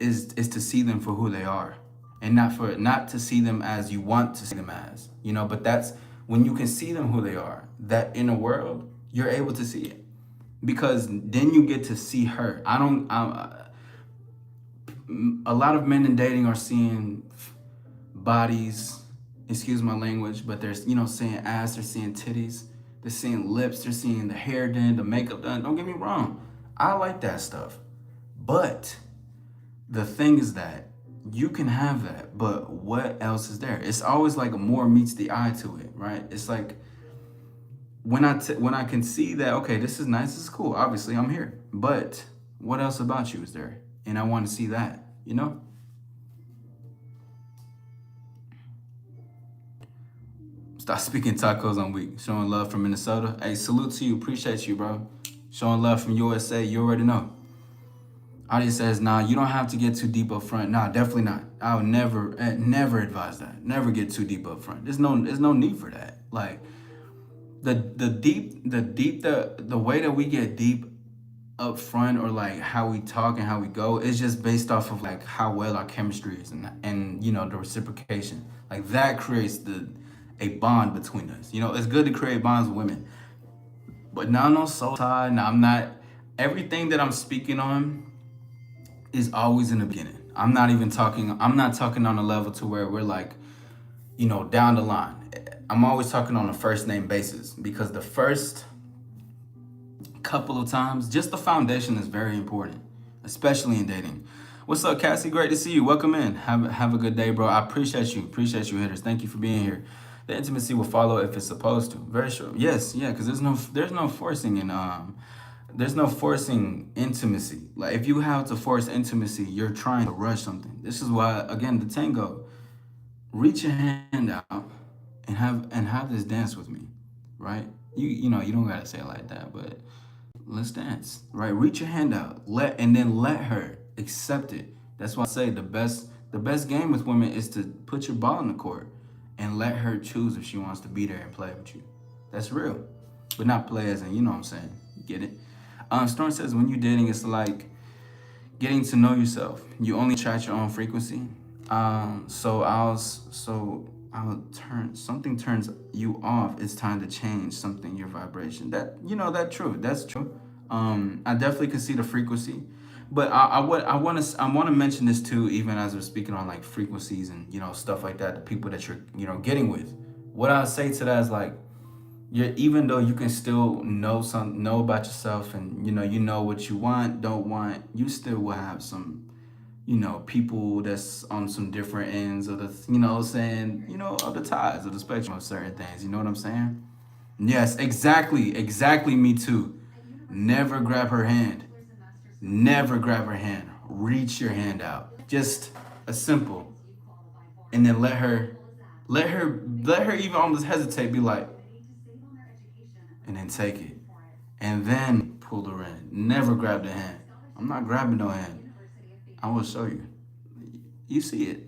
is to see them for who they are, and not to see them as you want to see them as. But that's when you can see them who they are, that inner world, you're able to see it, because then you get to see her. A lot of men in dating are seeing bodies, excuse my language, but they're seeing ass, they're seeing titties, they're seeing lips, they're seeing the hair done, the makeup done. Don't get me wrong, I like that stuff, but the thing is that you can have that, but what else is there? It's always like more meets the eye to it, right? It's like when I can see that, okay, this is nice, this is cool, obviously I'm here, but what else about you is there? And I want to see that, Stop speaking tacos on week. Showing love from Minnesota. Hey, salute to you. Appreciate you, bro. Showing love from USA. You already know. Audience says, nah, you don't have to get too deep up front. Nah, definitely not. I would never advise that. Never get too deep up front. There's no need for that. Like the way that we get deep up front, or like how we talk and how we go, is just based off of like how well our chemistry is, and the reciprocation. Like that creates a bond between us. It's good to create bonds with women, but now no soul tie. Now I'm not. Everything that I'm speaking on is always in the beginning. I'm not talking on a level to where we're like, down the line. I'm always talking on a first name basis, because the first couple of times, just the foundation is very important, especially in dating. What's up, Cassie? Great to see you. Welcome in. Have a good day, bro. I appreciate you, hitters. Thank you for being here. The intimacy will follow if it's supposed to. Very sure. Yes, yeah, because there's no forcing in there's no forcing intimacy. Like if you have to force intimacy, you're trying to rush something. This is why, again, the tango. Reach your hand out and have this dance with me, right? You don't gotta say it like that, but let's dance, right? Reach your hand out, let her accept it. That's why I say the best game with women is to put your ball in the court and let her choose if she wants to be there and play with you. That's real, but not play as in, you know what I'm saying? Get it? Storm says, when you're dating, it's like getting to know yourself. You only attract your own frequency. So something turns you off. It's time to change something, your vibration. That's true. I definitely can see the frequency, but I want to mention this too, even as we're speaking on like frequencies and stuff like that. The people that you're getting with, What I say to that is like, you're, even though you can still know about yourself, and you know what you want, don't want, you still will have some, people that's on some different ends of the, saying, of the ties of the spectrum of certain things. You know what I'm saying? Yes, exactly, me too. Never grab her hand. Never grab her hand. Reach your hand out. Just a simple, and then let her even almost hesitate, be like, and then take it. And then pull her in. Never grab the hand. I'm not grabbing no hand. I will show you. You see it.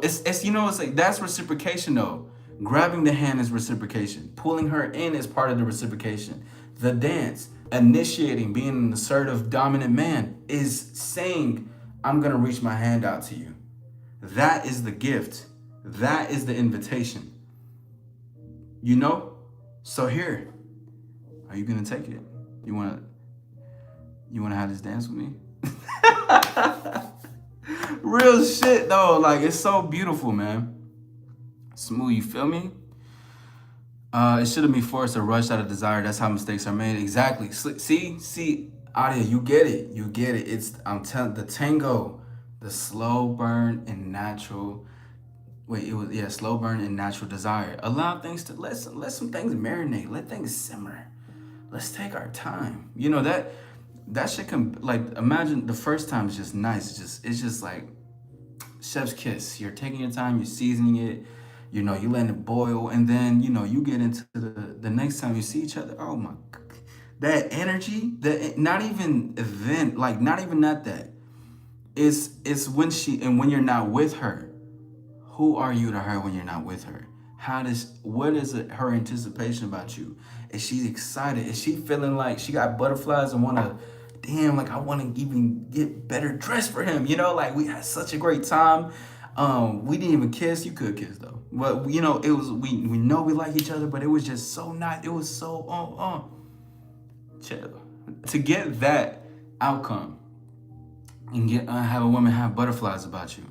It's it's like that's reciprocation though. Grabbing the hand is reciprocation. Pulling her in is part of the reciprocation. The dance, initiating, being an assertive, dominant man is saying, I'm gonna reach my hand out to you. That is the gift. That is the invitation. You know? So here, are you gonna take it? You wanna have this dance with me? Real shit though, like it's so beautiful, man. Smooth, you feel me? It shouldn't be forced or rushed out of desire. That's how mistakes are made. Exactly. See, Adia, you get it. You get it. I'm telling the tango, the slow burn and natural. Wait, it was slow burn and natural desire. Allow things to let some things marinate. Let things simmer. Let's take our time. That shit can, like, imagine the first time is just nice. It's just like chef's kiss. You're taking your time, you're seasoning it, you letting it boil, and then you get into the next time you see each other. Oh my God. That energy, that not even then, like not even that. It's when you're not with her. Who are you to her when you're not with her? What is her anticipation about you? Is she excited? Is she feeling like she got butterflies and I want to even get better dressed for him? Like we had such a great time. We didn't even kiss. You could kiss though. But it was, we know we like each other, but it was just so nice. It was so chill. To get that outcome and have a woman have butterflies about you,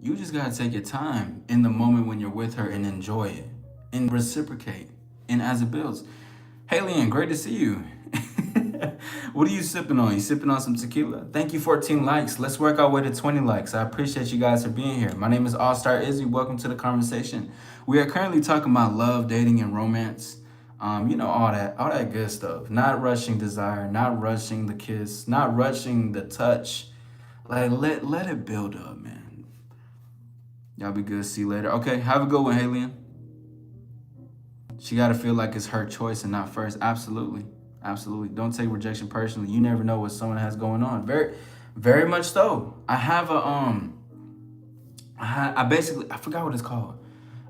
you just gotta take your time in the moment when you're with her and enjoy it and reciprocate. And as it builds. Hey, Leanne, great to see you. What are you sipping on? You sipping on some tequila? Thank you, 14 likes. Let's work our way to 20 likes. I appreciate you guys for being here. My name is AllStar Izzy. Welcome to the conversation. We are currently talking about love, dating, and romance. All that good stuff. Not rushing desire, not rushing the kiss, not rushing the touch. Like let it build up, man. Y'all be good. See you later. Okay, have a good one, Halian. She got to feel like it's her choice and not first. Absolutely. Don't take rejection personally. You never know what someone has going on. Very, very much so. I have I forgot what it's called.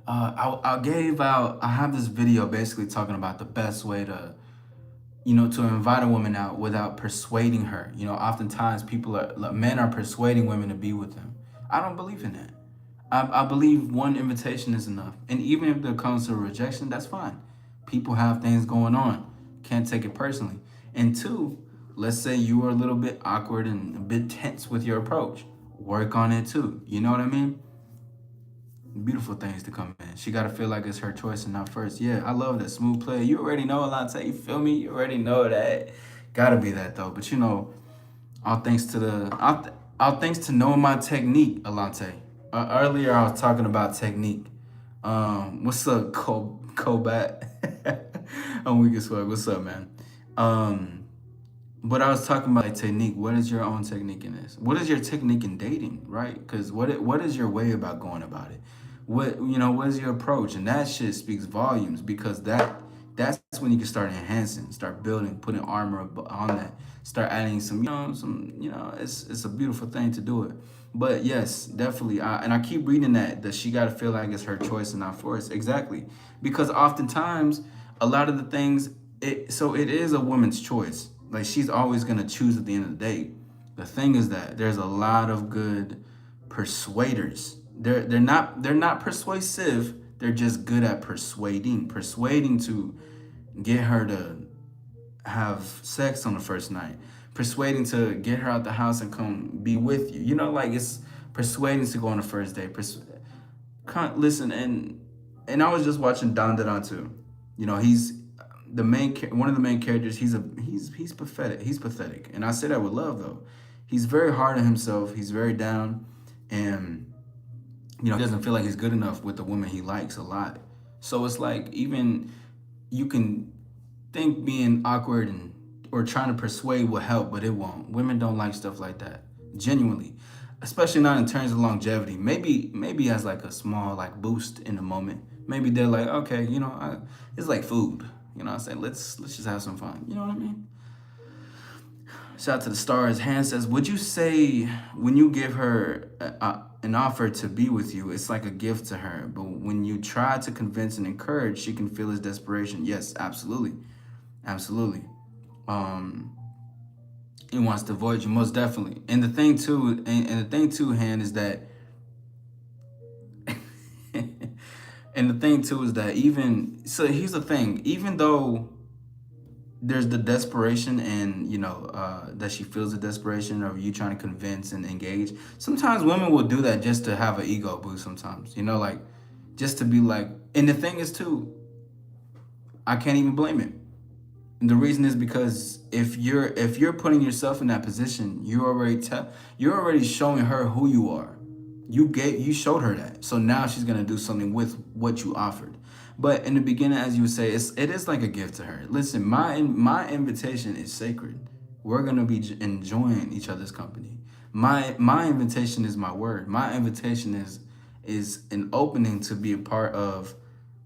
I have this video basically talking about the best way to, to invite a woman out without persuading her. Oftentimes men are persuading women to be with them. I don't believe in that. I believe one invitation is enough. And even if there comes to a rejection, that's fine. People have things going on. Can't take it personally. And two, let's say you were a little bit awkward and a bit tense with your approach. Work on it too. You know what I mean? Beautiful things to come in. She got to feel like it's her choice and not first. Yeah, I love that. Smooth play. You already know, Alante. You feel me? You already know that. Gotta be that though. But all thanks to knowing my technique, Alante. Earlier I was talking about technique. What's up, Kobat? I'm weak as fuck. What's up, man? But I was talking about technique. What is your own technique in this? What is your technique in dating, right? Because what is your way about going about it? What is your approach? And that shit speaks volumes, because that's when you can start enhancing, start building, putting armor on that, start adding some, it's a beautiful thing to do it. But yes, definitely. And I keep reading that she got to feel like it's her choice and not forced. Exactly. Because oftentimes, a lot of the things, it is a woman's choice. Like, she's always going to choose at the end of the day. The thing is that there's a lot of good persuaders. They're not persuasive. They're just good at persuading to get her to have sex on the first night, persuading to get her out the house and come be with you. Like, it's persuading to go on the first date. Listen, and and I was just watching Don Don too. You know, he's one of the main characters. He's pathetic. He's pathetic, and I say that with love though. He's very hard on himself. He's very down, and he doesn't feel like he's good enough with the woman he likes a lot. So it's like even you can think being awkward and or trying to persuade will help, but it won't. Women don't like stuff like that. Genuinely. Especially not in terms of longevity. Maybe as like a small like boost in the moment. Maybe they're like, okay, it's like food. You know what I'm saying? Let's just have some fun. You know what I mean? Shout out to the stars. Han says, would you say when you give her an offer to be with you, it's like a gift to her, but when you try to convince and encourage, she can feel his desperation? Yes, absolutely. Absolutely. Um, he wants to avoid you, most definitely. And the thing too, and the thing too, Han, is that and the thing too is that even so here's the thing, even though there's the desperation and that she feels the desperation of you trying to convince and engage, sometimes women will do that just to have an ego boost sometimes, like just to be like, and the thing is too, I can't even blame it. And the reason is because if you're putting yourself in that position, you're already showing her who you are. You showed her that, so now she's gonna do something with what you offered. But in the beginning, as you would say, it is like a gift to her. Listen, my invitation is sacred. We're gonna be enjoying each other's company. My invitation is my word. My invitation is an opening to be a part of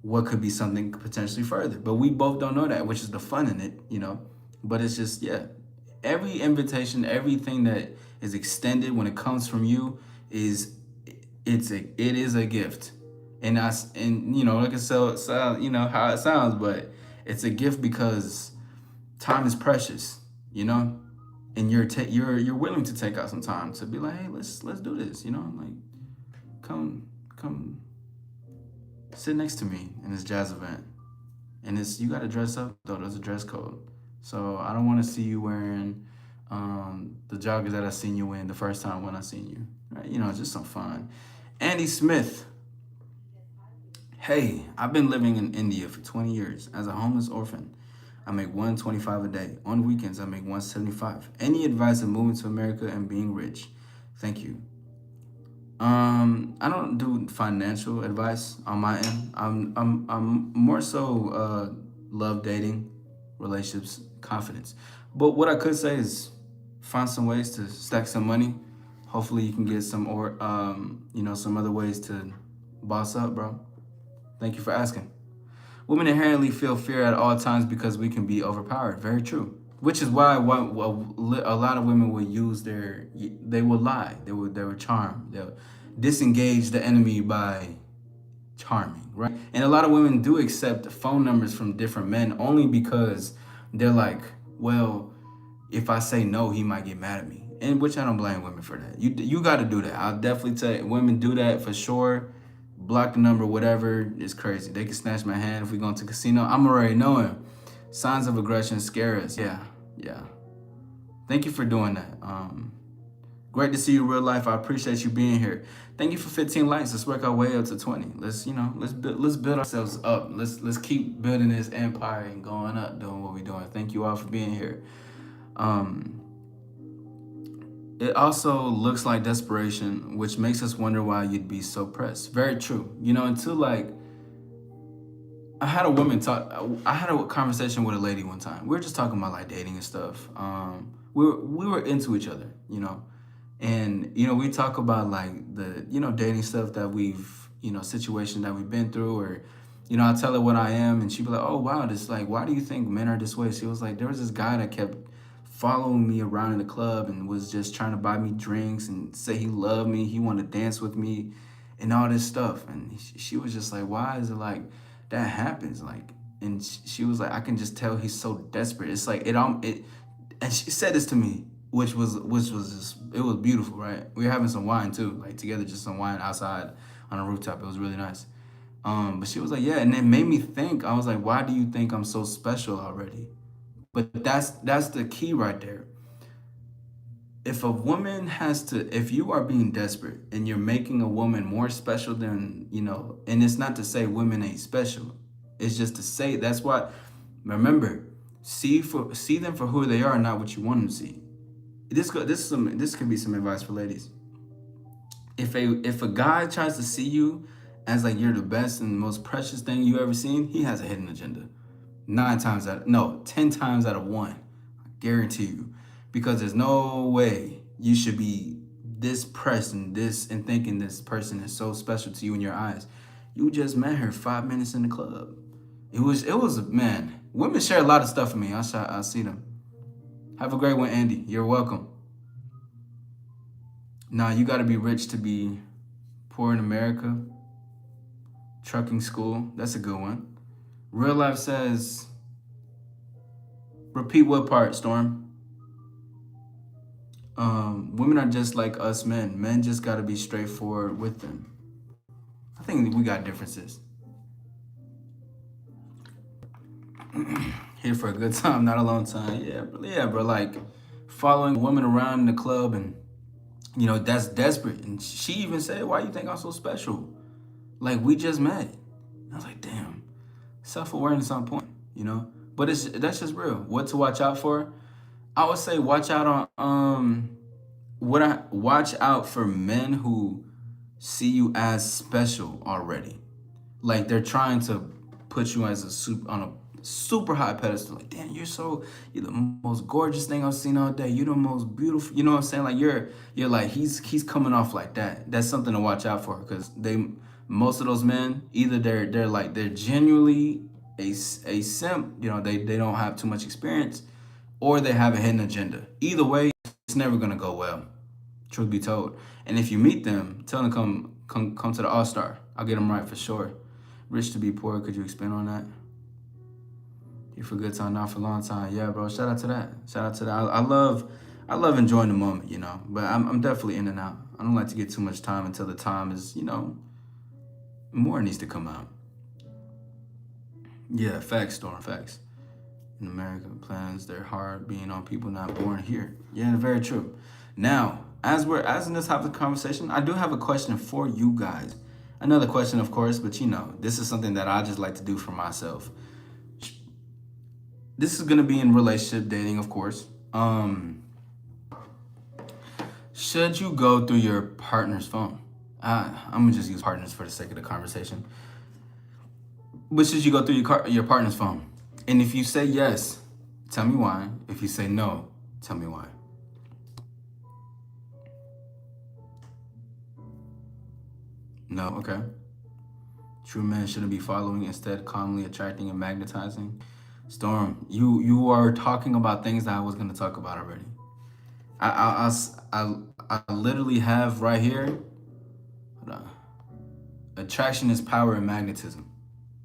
what could be something potentially further. But we both don't know that, which is the fun in it. But it's just, yeah. Every invitation, everything that is extended when it comes from you it is a gift. And like I said, how it sounds, but it's a gift because time is precious, and you're willing to take out some time to be like, hey, let's do this, like come sit next to me in this jazz event. And you got to dress up though. There's a dress code. So I don't want to see you wearing the joggers that I seen you in the first time when I seen you. Right? Just some fun. Andy Smith. Hey, I've been living in India for 20 years as a homeless orphan. I make $125 a day. On weekends, I make $175. Any advice on moving to America and being rich? Thank you. I don't do financial advice on my end. I'm more so love, dating, relationships, confidence. But what I could say is find some ways to stack some money. Hopefully you can get some some other ways to boss up, bro. Thank you for asking. Women inherently feel fear at all times because we can be overpowered. Very true. Which is why a lot of women will they will lie. They will charm. They'll disengage the enemy by charming, right? And a lot of women do accept phone numbers from different men only because they're like, well, if I say no, he might get mad at me. And which I don't blame women for that. You got to do that. I'll definitely tell you, women do that for sure. Block the number, whatever. It's crazy. They can snatch my hand if we go into casino. I'm already knowing. Signs of aggression scare us. Yeah. Thank you for doing that. Great to see you in real life. I appreciate you being here. Thank you for 15 likes. Let's work our way up to 20. Let's build ourselves up. Let's keep building this empire and going up, doing what we're doing. Thank you all for being here. It also looks like desperation, which makes us wonder why you'd be so pressed. Very true. Until like I had a conversation with a lady one time. We were just talking about like dating and stuff. We were into each other, and we talk about like the dating stuff that we've situation that we've been through, or I tell her what I am, and she'd be like, oh wow, this like, why do you think men are this way? She was like, there was this guy that kept following me around in the club and was just trying to buy me drinks and say he loved me, he wanted to dance with me, and all this stuff. And she was just like, why is it like that happens? Like, and she was like, I can just tell he's so desperate. It's like it. And she said this to me, which was just, it was beautiful, right? We were having some wine too, like together, just some wine outside on a rooftop. It was really nice. But she was like, yeah, and it made me think. I was like, why do you think I'm so special already? But that's the key right there. if a woman has to, if you are being desperate and you're making a woman more special than, and it's not to say women ain't special. It's just to say that's why, remember, see them for who they are, not what you want them to see. This could be some advice for ladies. If a guy tries to see you as like you're the best and most precious thing you ever seen, he has a hidden agenda. 10 times out of one, I guarantee you, because there's no way you should be this pressed and thinking this person is so special to you in your eyes. You just met her 5 minutes in the club. It was man. Women share a lot of stuff with me. I see them. Have a great one, Andy. You're welcome. Now you got to be rich to be poor in America. Trucking school. That's a good one. Real life says, repeat what part, Storm? Women are just like us men. Men just got to be straightforward with them. I think we got differences. Here for a good time, not a long time. Yeah, bro. Like following a woman around in the club, and that's desperate. And she even said, "Why you think I'm so special? Like we just met." I was like, "Damn, self-awareness on point." But that's just real. What to watch out for? I would say watch out on watch out for men who see you as special already. Like they're trying to put you as on a super high pedestal. Like, damn, you're the most gorgeous thing I've seen all day. You're the most beautiful. You know what I'm saying? Like you're like he's coming off like that. That's something to watch out for, because most of those men, either they're genuinely a simp. They don't have too much experience, or they have a hidden agenda. Either way, it's never gonna go well. Truth be told. And if you meet them, tell them come to the AllStar. I'll get them right for sure. Rich to be poor. Could you expand on that? Here for good time, not for long time. Yeah, bro. Shout out to that. I love enjoying the moment, But I'm definitely in and out. I don't like to get too much time until the time is, more needs to come out. Yeah, facts, Storm, facts. In America, plans they're hard being on people not born here. Yeah, very true. Now, as in this type of conversation, I do have a question for you guys. Another question, of course, but this is something that I just like to do for myself. This is gonna be in relationship dating, of course. Should you go through your partner's phone? I'm gonna just use partners for the sake of the conversation. But should you go through your partner's phone? And if you say yes, tell me why. If you say no, tell me why. No, okay. True men shouldn't be following, instead calmly attracting and magnetizing. Storm, you are talking about things that I was gonna talk about already. I literally have right here. Hold on. Attraction is power and magnetism,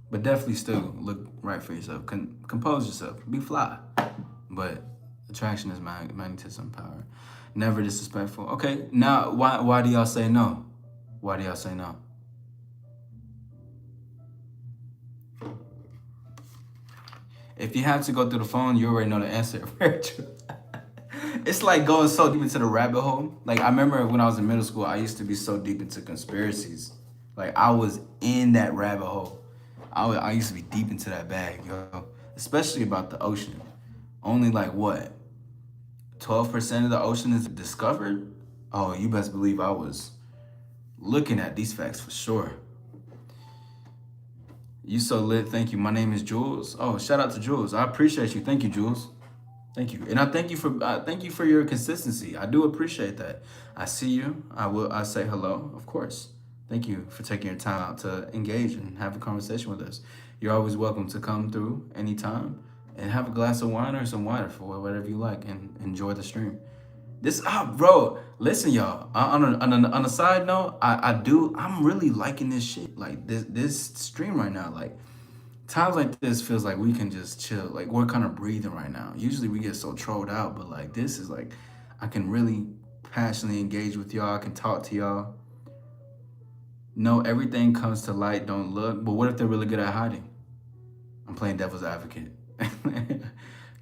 but definitely still look right for yourself. Compose yourself. Be fly, but attraction is magnetism, power. Never disrespectful. Okay, now why do y'all say no? Why do y'all say no? If you have to go through the phone, you already know the answer. Very true. It's like going so deep into the rabbit hole. Like I remember when I was in middle school, I used to be so deep into conspiracies. Like I was in that rabbit hole. I used to be deep into that bag, yo. Especially about the ocean. Only like what? 12% of the ocean is discovered? Oh, you best believe I was looking at these facts for sure. You so lit. Thank you. My name is Jules. Oh, shout out to Jules. I appreciate you. Thank you, Jules. Thank you. And I thank you for your consistency. I do appreciate that. I see you. I say hello, of course. Thank you for taking your time out to engage and have a conversation with us. You're always welcome to come through anytime and have a glass of wine or some water for whatever you like and enjoy the stream. Bro, listen, y'all. On a side note, I'm really liking this shit. Like this stream right now. Like times like this feels like we can just chill. Like we're kind of breathing right now. Usually we get so trolled out, but like this is like I can really passionately engage with y'all. I can talk to y'all. No, everything comes to light. Don't look. But what if they're really good at hiding? I'm playing devil's advocate.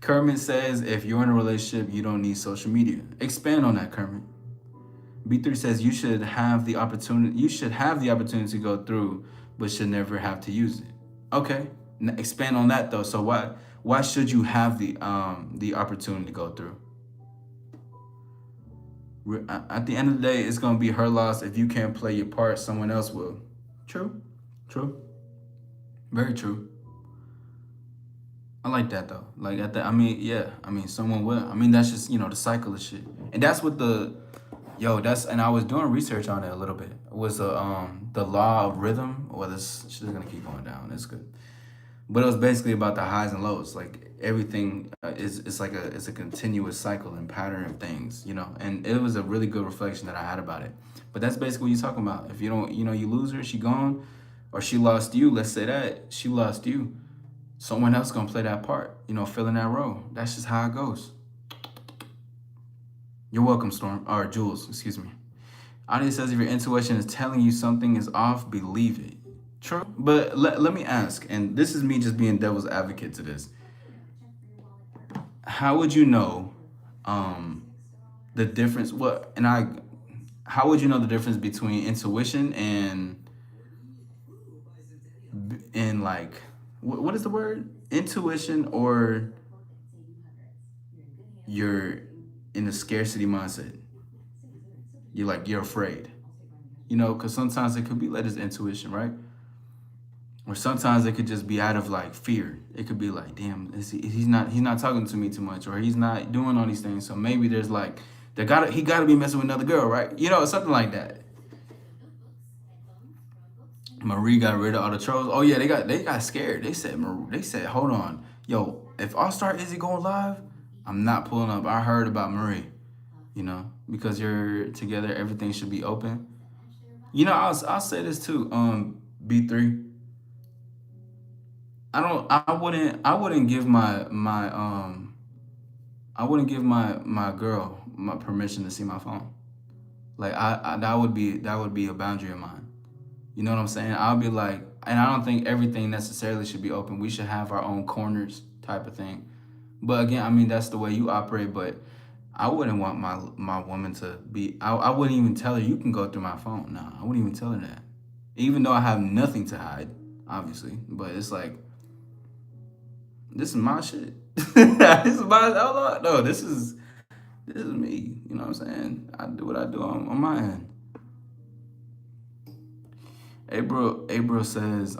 Kermit says, if you're in a relationship, you don't need social media. Expand on that, Kermit. B3 says you should have the opportunity. You should have the opportunity to go through, but should never have to use it. Okay, expand on that though. So why should you have the opportunity to go through? At the end of the day, it's gonna be her loss. If you can't play your part, someone else will. True, true, very true. I like that though. Like at the, I mean, yeah, I mean, someone will. I mean, that's just the cycle of shit, and that's what that's and I was doing research on it a little bit. It was the law of rhythm, or this shit is gonna keep going down. It's good, but it was basically about the highs and lows. Like everything is it's a continuous cycle and pattern of things, And it was a really good reflection that I had about it. But that's basically what you're talking about. If you don't, you lose her, she gone, or she lost you. Let's say that she lost you. Someone else gonna play that part, filling that role. That's just how it goes. You're welcome, Storm. Or Jules, excuse me. Audience says if your intuition is telling you something is off, believe it. True. But let me ask, and this is me just being devil's advocate to this. How would you know the difference? How would you know the difference between intuition and like what is the word? Intuition, or you're in a scarcity mindset. You're afraid. Because sometimes it could be like this intuition, right? Or sometimes it could just be out of like fear. It could be like, damn, he's not talking to me too much, or he's not doing all these things. So maybe there's like he gotta be messing with another girl, right? Something like that. Marie got rid of all the trolls. Oh yeah, they got scared. They said, hold on, yo, if AllStar Izzy going live, I'm not pulling up. I heard about Marie, because you're together, everything should be open. I'll say this too. B3. I wouldn't give my girl my permission to see my phone. Like that would be a boundary of mine. You know what I'm saying? I'll be like, and I don't think everything necessarily should be open. We should have our own corners type of thing. But again, I mean, that's the way you operate. But I wouldn't want my woman to be, I wouldn't even tell her, you can go through my phone. No, I wouldn't even tell her that. Even though I have nothing to hide, obviously. But it's like, this is my shit. This is my, no, this is me. You know what I'm saying? I do what I do on my end. April says,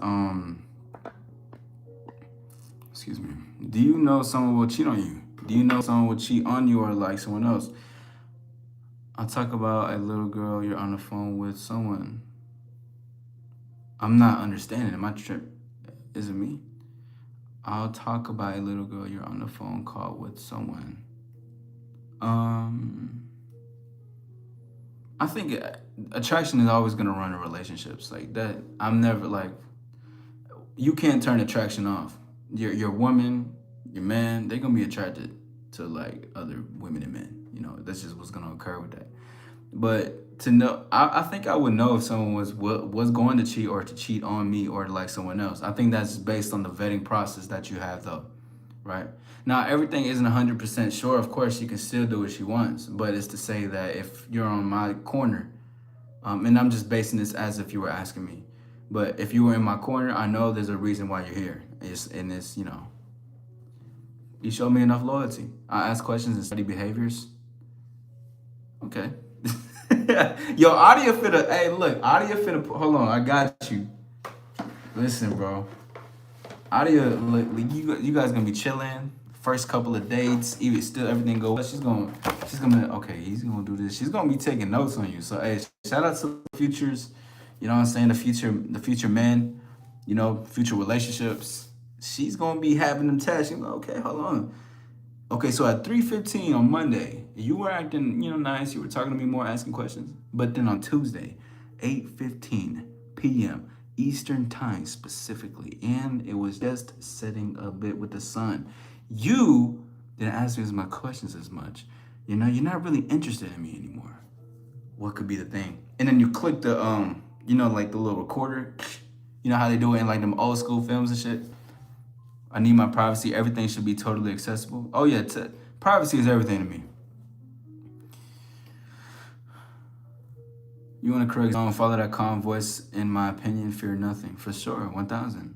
excuse me. Do you know someone will cheat on you? Do you know someone will cheat on you or like someone else? I'll talk about a little girl you're on the phone with someone. I'm not understanding. Am I tripping? Is it me? I'll talk about a little girl you're on the phone call with someone. I think attraction is always gonna run in relationships like that. I'm never like, you can't turn attraction off. Your woman, your man, they're gonna be attracted to like other women and men. That's just what's gonna occur with that. But to know, I think I would know if someone was going to cheat or to cheat on me or like someone else. I think that's based on the vetting process that you have though, right? Now, everything isn't 100% sure. Of course, you can still do what she wants, but it's to say that if you're on my corner, and I'm just basing this as if you were asking me, but if you were in my corner, I know there's a reason why you're here. You show me enough loyalty. I ask questions and study behaviors. Okay. Yo, Audio finna, hey, look, Audio finna, hold on, I got you. Listen, bro. Audio, look, you guys gonna be chilling. First couple of dates, even still everything go well. She's gonna, okay, he's gonna do this. She's gonna be taking notes on you. So, hey, shout out to the futures, you know what I'm saying? The future men, future relationships. She's gonna be having them tests. She's like, okay, hold on. Okay, so at 3:15 on Monday, you were acting, nice. You were talking to me more, asking questions. But then on Tuesday, 8:15 p.m. Eastern time specifically, and it was just setting a bit with the sun. You didn't ask me as much questions as much. You're not really interested in me anymore. What could be the thing? And then you click the, like the little recorder. You know how they do it in like them old school films and shit? I need my privacy. Everything should be totally accessible. Oh yeah, privacy is everything to me. You want to correct zone, follow that calm voice. In my opinion, fear nothing. For sure, 1000.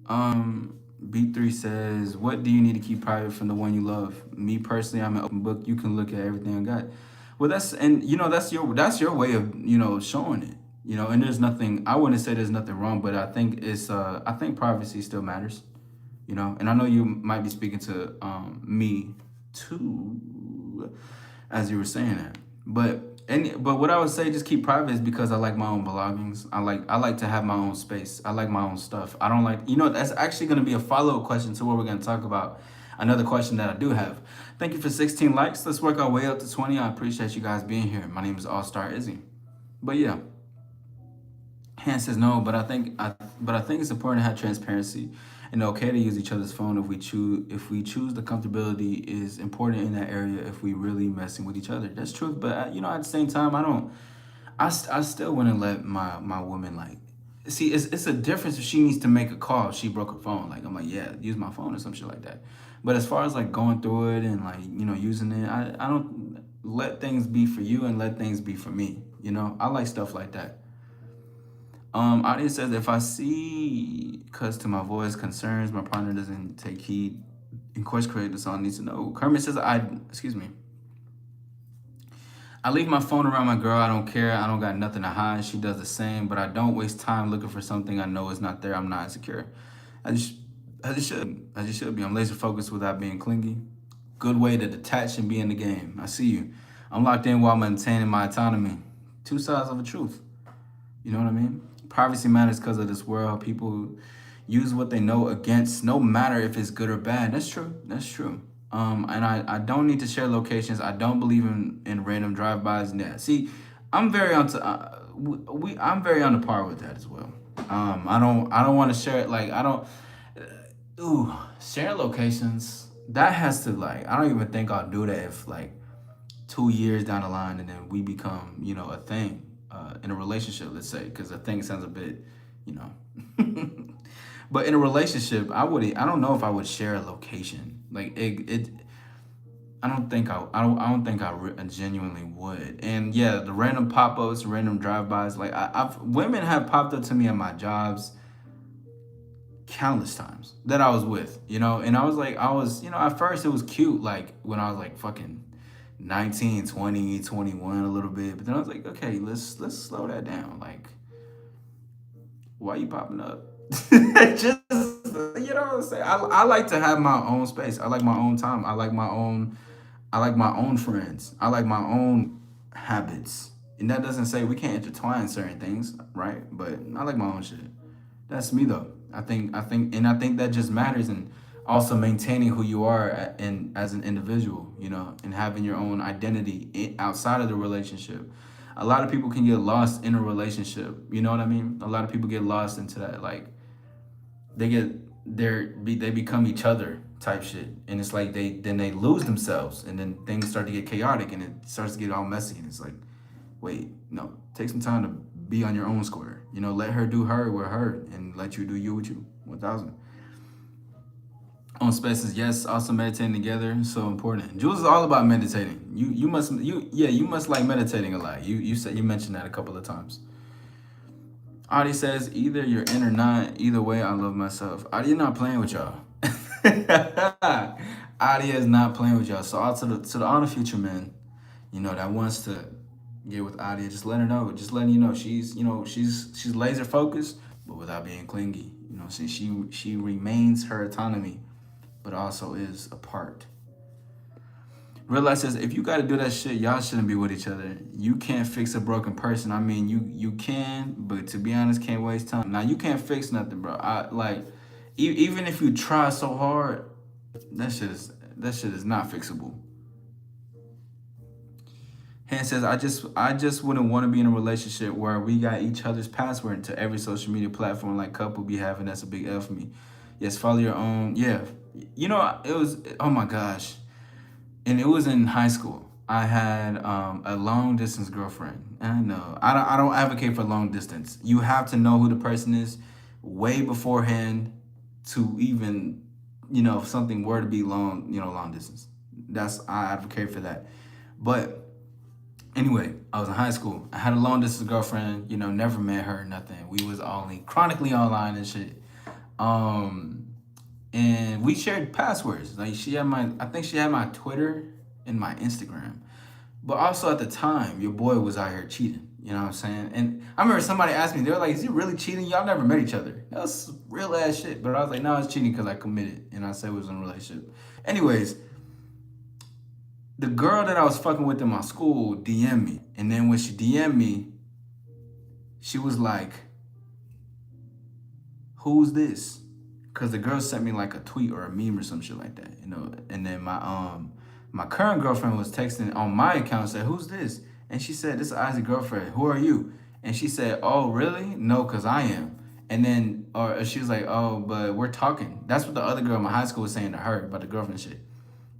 B3 says, what do you need to keep private from the one you love? Me personally, I'm an open book. You can look at everything I got. Well, that's your way of showing it. And there's nothing. I wouldn't say there's nothing wrong, but I think privacy still matters. And I know you might be speaking to me too, as you were saying that. But what I would say, just keep private, is because I like my own belongings. I like to have my own space. I like my own stuff. I don't like, that's actually going to be a follow-up question to what we're going to talk about. Another question that I do have. Thank you for 16 likes. Let's work our way up to 20. I appreciate you guys being here. My name is AllStar Izzy. But yeah, Han says no, but I think it's important to have transparency and okay to use each other's phone if we choose the comfortability is important in that area if we really messing with each other. That's truth, but at the same time, I still wouldn't let my woman, like, see, it's a difference if she needs to make a call, she broke her phone, like, I'm like, yeah, use my phone or some shit like that. But as far as like going through it and like using it, I don't let things be for you and let things be for me. I like stuff like that. Audience says, if I see cuts to my voice concerns, my partner doesn't take heed. In course, correct, that's all needs to know. Kermit says, excuse me. I leave my phone around my girl. I don't care. I don't got nothing to hide. She does the same, but I don't waste time looking for something I know is not there. I'm not insecure. I just should be. I'm laser focused without being clingy. Good way to detach and be in the game. I see you. I'm locked in while maintaining my autonomy. Two sides of a truth. You know what I mean? Privacy matters because of this world. People use what they know against, no matter if it's good or bad. That's true. That's true. And I don't need to share locations. I don't believe in random drive-bys. Yeah. See, I'm very on to I'm very on the par with that as well. I don't want to share it, like, I don't. Sharing locations, that has to, like, I don't even think I'll do that if, like, 2 years down the line and then we become a thing in a relationship, let's say, because a thing sounds a bit you know but in a relationship, I don't know if I would share a location, like it. I don't think I genuinely would. And yeah, the random pop-ups, random drive-bys, like, I've women have popped up to me at my jobs countless times that I was with, and I was like, at first it was cute, like when I was like fucking 19, 20, 21 a little bit, but then I was like, okay, let's slow that down. Like, why you popping up? Just, what I'm saying? I like to have my own space. I like my own time. I like my own friends. I like my own habits. And that doesn't say we can't intertwine certain things, right? But I like my own shit. That's me though. I think that just matters, and also maintaining who you are and as an individual, and having your own identity outside of the relationship. A lot of people can get lost in a relationship. You know what I mean? A lot of people get lost into that, like, they become each other type shit, and it's like they lose themselves, and then things start to get chaotic, and it starts to get all messy, and it's like, wait, no, take some time to be on your own square. Let her do her with her, and let you do you with you. 1000. On spaces, yes. Also meditating together, so important. Jules is all about meditating. You must like meditating a lot. You mentioned that a couple of times. Adi says, either you're in or not. Either way, I love myself. Adi not playing with y'all. Adi is not playing with y'all. So out to the honor future man, that wants to get with Adi, just let her know. Just letting you know she's laser focused, but without being clingy. She remains her autonomy, but also is a part. Realize says, if you got to do that shit, y'all shouldn't be with each other. You can't fix a broken person. I mean, you can, but to be honest, can't waste time. Now, you can't fix nothing, bro. Even if you try so hard, that shit is not fixable. Han says, I just wouldn't want to be in a relationship where we got each other's password to every social media platform like couple be having. That's a big L for me. Yes, follow your own. Yeah. It was, oh my gosh. And it was in high school. I had a long distance girlfriend. And I know, I don't advocate for long distance. You have to know who the person is way beforehand to even if something were to be long, long distance. I advocate for that. But anyway, I was in high school. I had a long distance girlfriend. Never met her, nothing. We was only chronically online and shit. Um, and we shared passwords. Like I think she had my Twitter and my Instagram. But also at the time, your boy was out here cheating. You know what I'm saying? And I remember somebody asked me, they were like, "Is he really cheating? Y'all never met each other." That was real ass shit. But I was like, "No, it's cheating because I committed." And I said we was in a relationship. Anyways, the girl that I was fucking with in my school DM'd me. And then when she DM'd me, she was like, "Who's this?" Because the girl sent me like a tweet or a meme or some shit like that. And then my current girlfriend was texting on my account and said, "Who's this?" And she said, "This is Isaac's girlfriend. Who are you?" And she said, "Oh, really? No, because I am." And then, or she was like, "Oh, but we're talking." That's what the other girl in my high school was saying to her about the girlfriend shit.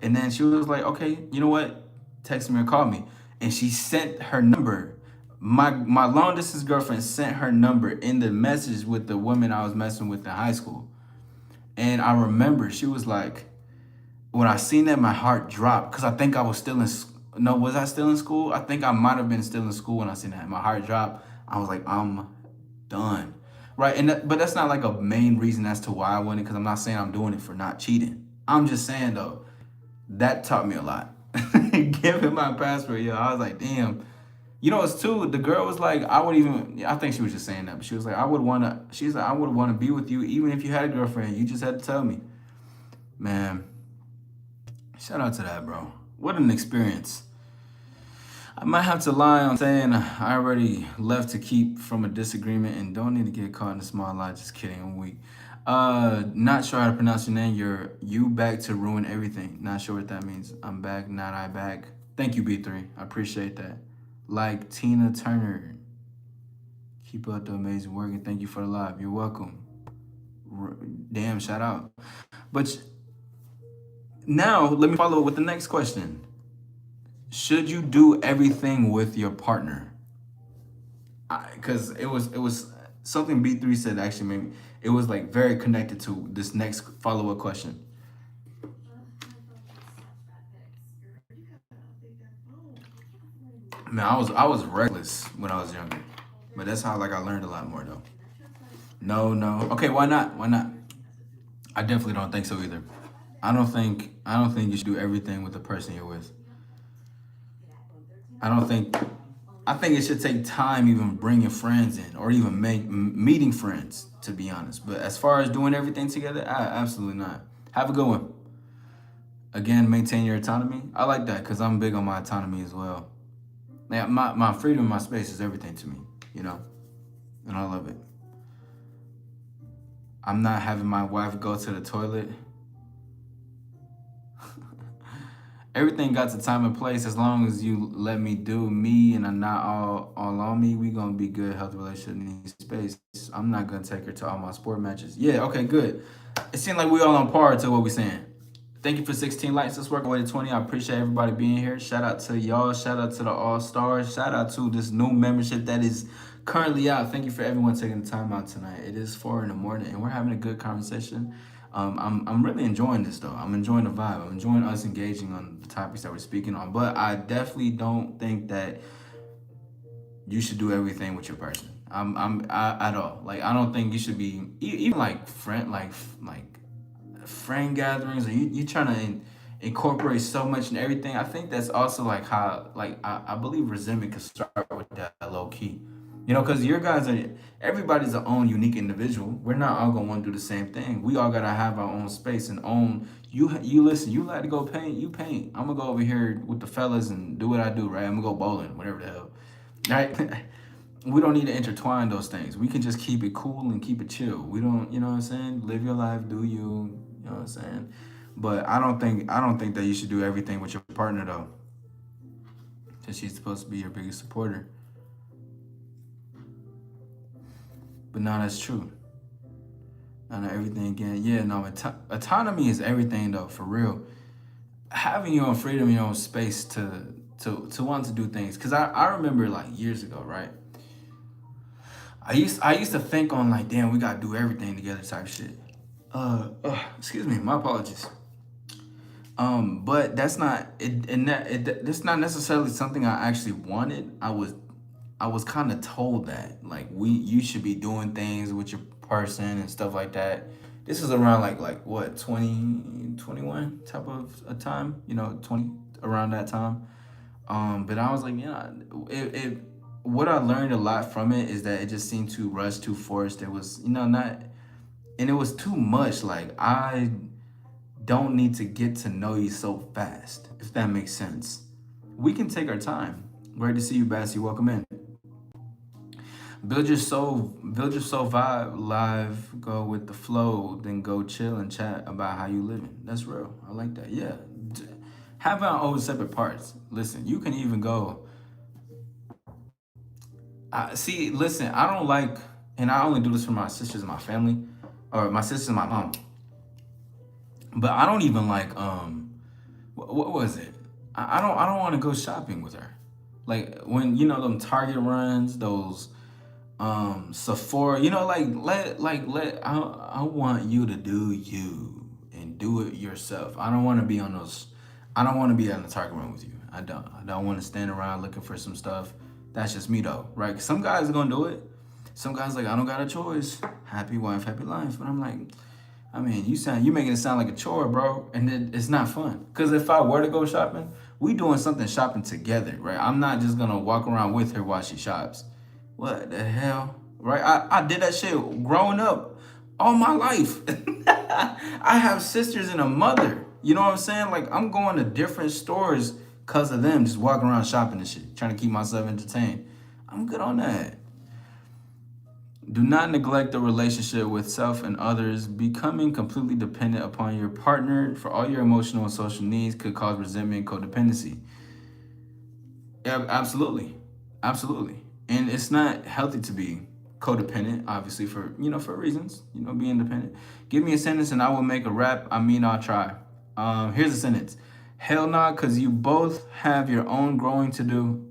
And then she was like, "Okay, you know what? Text me or call me." And she sent her number. My long distance girlfriend sent her number in the message with the woman I was messing with in high school. And I remember she was like, when I seen that, my heart dropped because I think I was still in. No, was I still in school? I think I might have been still in school when I seen that. My heart dropped. I was like, I'm done, right? But that's not like a main reason as to why I went it. Because I'm not saying I'm doing it for not cheating. I'm just saying though, that taught me a lot. Giving my password, yo, I was like, damn. It's too. The girl was like, I would even. I think she was just saying that, but she was like, I would wanna. She's like, I would want to be with you even if you had a girlfriend. You just had to tell me, man. Shout out to that, bro. What an experience. I might have to lie on saying I already left to keep from a disagreement and don't need to get caught in a small lie. Just kidding, I'm weak. Not sure how to pronounce your name. You back to ruin everything. Not sure what that means. I'm back, not I back. Thank you, B3. I appreciate that. Like Tina Turner. Keep up the amazing work and thank you for the live. You're welcome. Damn, shout out. But now let me follow up with the next question. Should you do everything with your partner? Because it was something B3 said actually made me. It was like very connected to this next follow up question. Man, I was reckless when I was younger, but that's how like I learned a lot more though. No, no. Okay, why not? Why not? I definitely don't think so either. I don't think you should do everything with the person you're with. I don't think I think it should take time even bringing friends in or even meeting friends to be honest. But as far as doing everything together, absolutely not. Have a good one. Again, maintain your autonomy. I like that because I'm big on my autonomy as well. Yeah, my freedom, my space is everything to me, you know, and I love it. I'm not having my wife go to the toilet. Everything got to time and place. As long as you let me do me and I'm not all on me, we gonna be good. Healthy relationship needs space. I'm not gonna take her to all my sport matches. Yeah, okay, good. It seemed like we all on par to what we saying. Thank you for 16 likes. Let's work our way to 20. I appreciate everybody being here. Shout out to y'all. Shout out to the AllStars. Shout out to this new membership that is currently out. Thank you for everyone taking the time out tonight. It is 4 in the morning and we're having a good conversation. I'm really enjoying this though. I'm enjoying the vibe. I'm enjoying us engaging on the topics that we're speaking on. But I definitely don't think that you should do everything with your person. At all. Like I don't think you should be even like friend gatherings or you trying to incorporate so much in everything. I think that's also like how like I believe resentment can start with that low key. Because your guys are everybody's their own unique individual. We're not all gonna want to do the same thing. We all gotta have our own space and own. You listen. You like to go paint. You paint. I'm gonna go over here with the fellas and do what I do. Right. I'm gonna go bowling. Whatever the hell. Right. We don't need to intertwine those things. We can just keep it cool and keep it chill. We don't. You know what I'm saying? Live your life. Do you? You know what I'm saying? But I don't think that you should do everything with your partner though. Because she's supposed to be your biggest supporter. But no, that's true. Not everything again. Yeah, no, autonomy is everything though, for real. Having your own freedom, your own space to want to do things. Cause I remember like years ago, right? I used to think on like, damn, we gotta do everything together type shit. Excuse me, my apologies. But that's not it, and that's not necessarily something I actually wanted. I was kind of told that like you should be doing things with your person and stuff like that. This is around like what 2021 type of a time, 20 around that time. But I was like, yeah, it what I learned a lot from it is that it just seemed too rushed, too forced. It was, not, and it was too much. Like I don't need to get to know you so fast, if that makes sense. We can take our time. Great to see you, Bassy. Welcome in. Build your soul vibe live, go with the flow, then go chill and chat about how you living. That's real. I like that. Yeah. Have our own separate parts. Listen, you can even go. See, listen, I don't like, and I only do this for my sisters and my family, or my sisters and my mom. But I don't even like what was it? I don't want to go shopping with her. Like when them Target runs, those Sephora, let I want you to do you and do it yourself. I don't want to be on those. I don't want to be on the Target run with you. I don't want to stand around looking for some stuff. That's just me though, right? Some guys are gonna do it. Some guys like I don't got a choice. Happy wife, happy life. But I'm like, I mean, you making it sound like a chore, bro, and it's not fun. Cause if I were to go shopping, we doing something shopping together, right? I'm not just gonna walk around with her while she shops. What the hell, right? I did that shit growing up, all my life. I have sisters and a mother. You know what I'm saying? Like I'm going to different stores cause of them, just walking around shopping and shit, trying to keep myself entertained. I'm good on that. Do not neglect the relationship with self and others. Becoming completely dependent upon your partner for all your emotional and social needs could cause resentment and codependency. Yeah, absolutely. Absolutely. And it's not healthy to be codependent, obviously, for reasons, be independent. Give me a sentence and I will make a rap. I mean, I'll try. Here's a sentence. Hell nah, because you both have your own growing to do.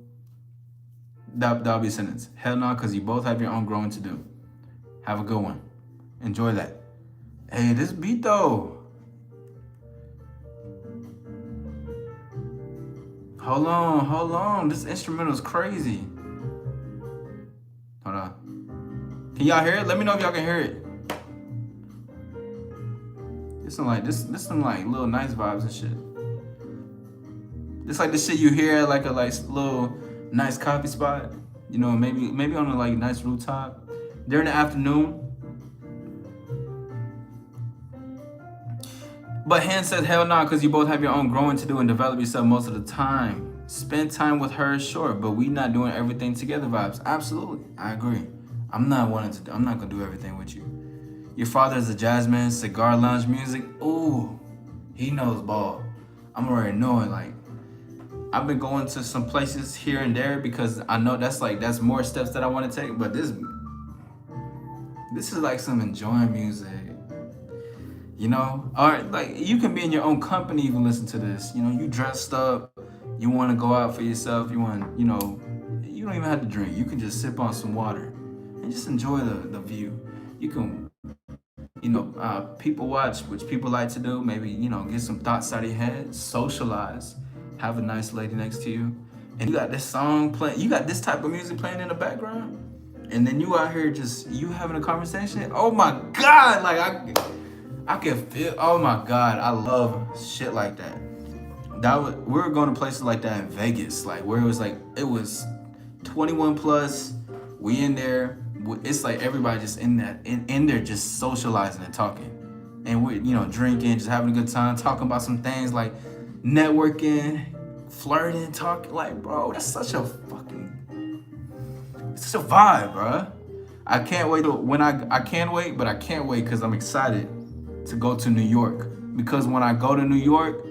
That'll be a sentence. Hell no, because you both have your own growing to do. Have a good one. Enjoy that. Hey, this beat though. Hold on. This instrumental is crazy. Hold on. Can y'all hear it? Let me know if y'all can hear it. This some like little nice vibes and shit. It's like the shit you hear at like a little nice coffee spot, maybe on a like nice rooftop during the afternoon. But Han said, hell no, because you both have your own growing to do and develop yourself most of the time. Spend time with her, sure, but we not doing everything together vibes. Absolutely, I agree. I'm not gonna do everything with you. Your father is a jazz man, cigar lounge music. Ooh, he knows ball. I'm already knowing like. I've been going to some places here and there because I know that's more steps that I want to take. But this is like some enjoying music, Or like you can be in your own company even listen to this. You dressed up, you want to go out for yourself. You want, you don't even have to drink. You can just sip on some water and just enjoy the view. You can, people watch, which people like to do. Maybe get some thoughts out of your head, socialize. Have a nice lady next to you, and you got this song playing. You got this type of music playing in the background, and then you out here just you having a conversation. Oh my God! Like I can feel. Oh my God! I love shit like that. We were going to places like that in Vegas, like where it was 21 plus. We in there. It's like everybody just in there just socializing and talking, and we drinking, just having a good time, talking about some things like networking, flirting, talking. Like, bro, that's such a vibe, bro. I can't wait but I can't wait because I'm excited to go to New York. Because when I go to New York,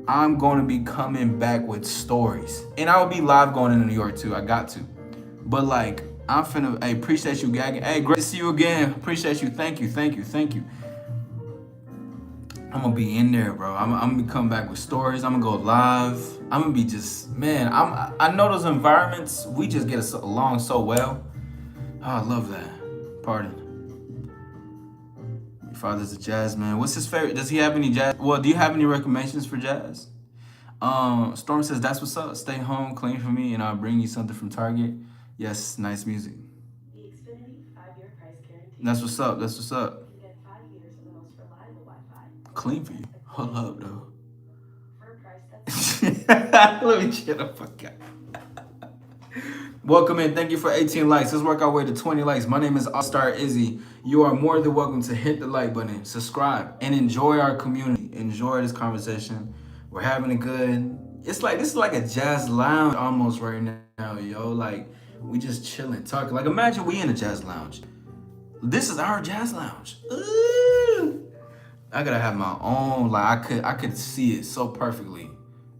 I'm going to be coming back with stories. And I will be live going into New York too. I got to. But like, hey, appreciate you, gagging. Hey, great to see you again. Appreciate you. Thank you. I'm gonna be in there, bro. I'm gonna come back with stories. I'm gonna go live. I'm gonna be just, man. I know those environments. We just get along so well. Oh, I love that. Pardon. father's a jazz man. What's his favorite? Does he have any jazz? Well, do you have any recommendations for jazz? Storm says, that's what's up. Stay home, clean for me, and I'll bring you something from Target. Yes, nice music. The Xfinity 5-year price guarantee. That's what's up. That's what's up. You can get 5 years of the most reliable Wi-Fi. Clean for you. Hold up, though. For a price that's... Let me chill the fuck out. Welcome in. Thank you for 18 likes. Let's work our way to 20 likes. My name is AllStar Izzy. You are more than welcome to hit the like button, subscribe, and enjoy our community. Enjoy this conversation. We're having a good... This is like a jazz lounge almost right now, yo. Like, we just chilling, talking. Like, imagine we in a jazz lounge. This is our jazz lounge. Ooh. I gotta have my own. Like, I could see it so perfectly,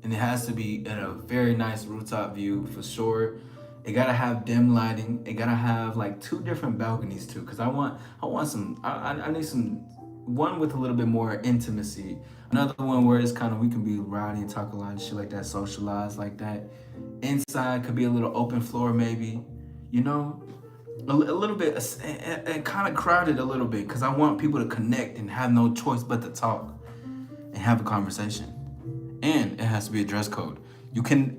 and it has to be at a very nice rooftop view for sure. It gotta have dim lighting. It gotta have like 2 different balconies too, cause I want some. I need some. One with a little bit more intimacy. Another one where it's kind of, we can be rowdy and talk a lot of shit like that, socialize like that. Inside could be a little open floor maybe, you know, a little bit, and kind of crowded a little bit, cause I want people to connect and have no choice but to talk and have a conversation. And it has to be a dress code. You can.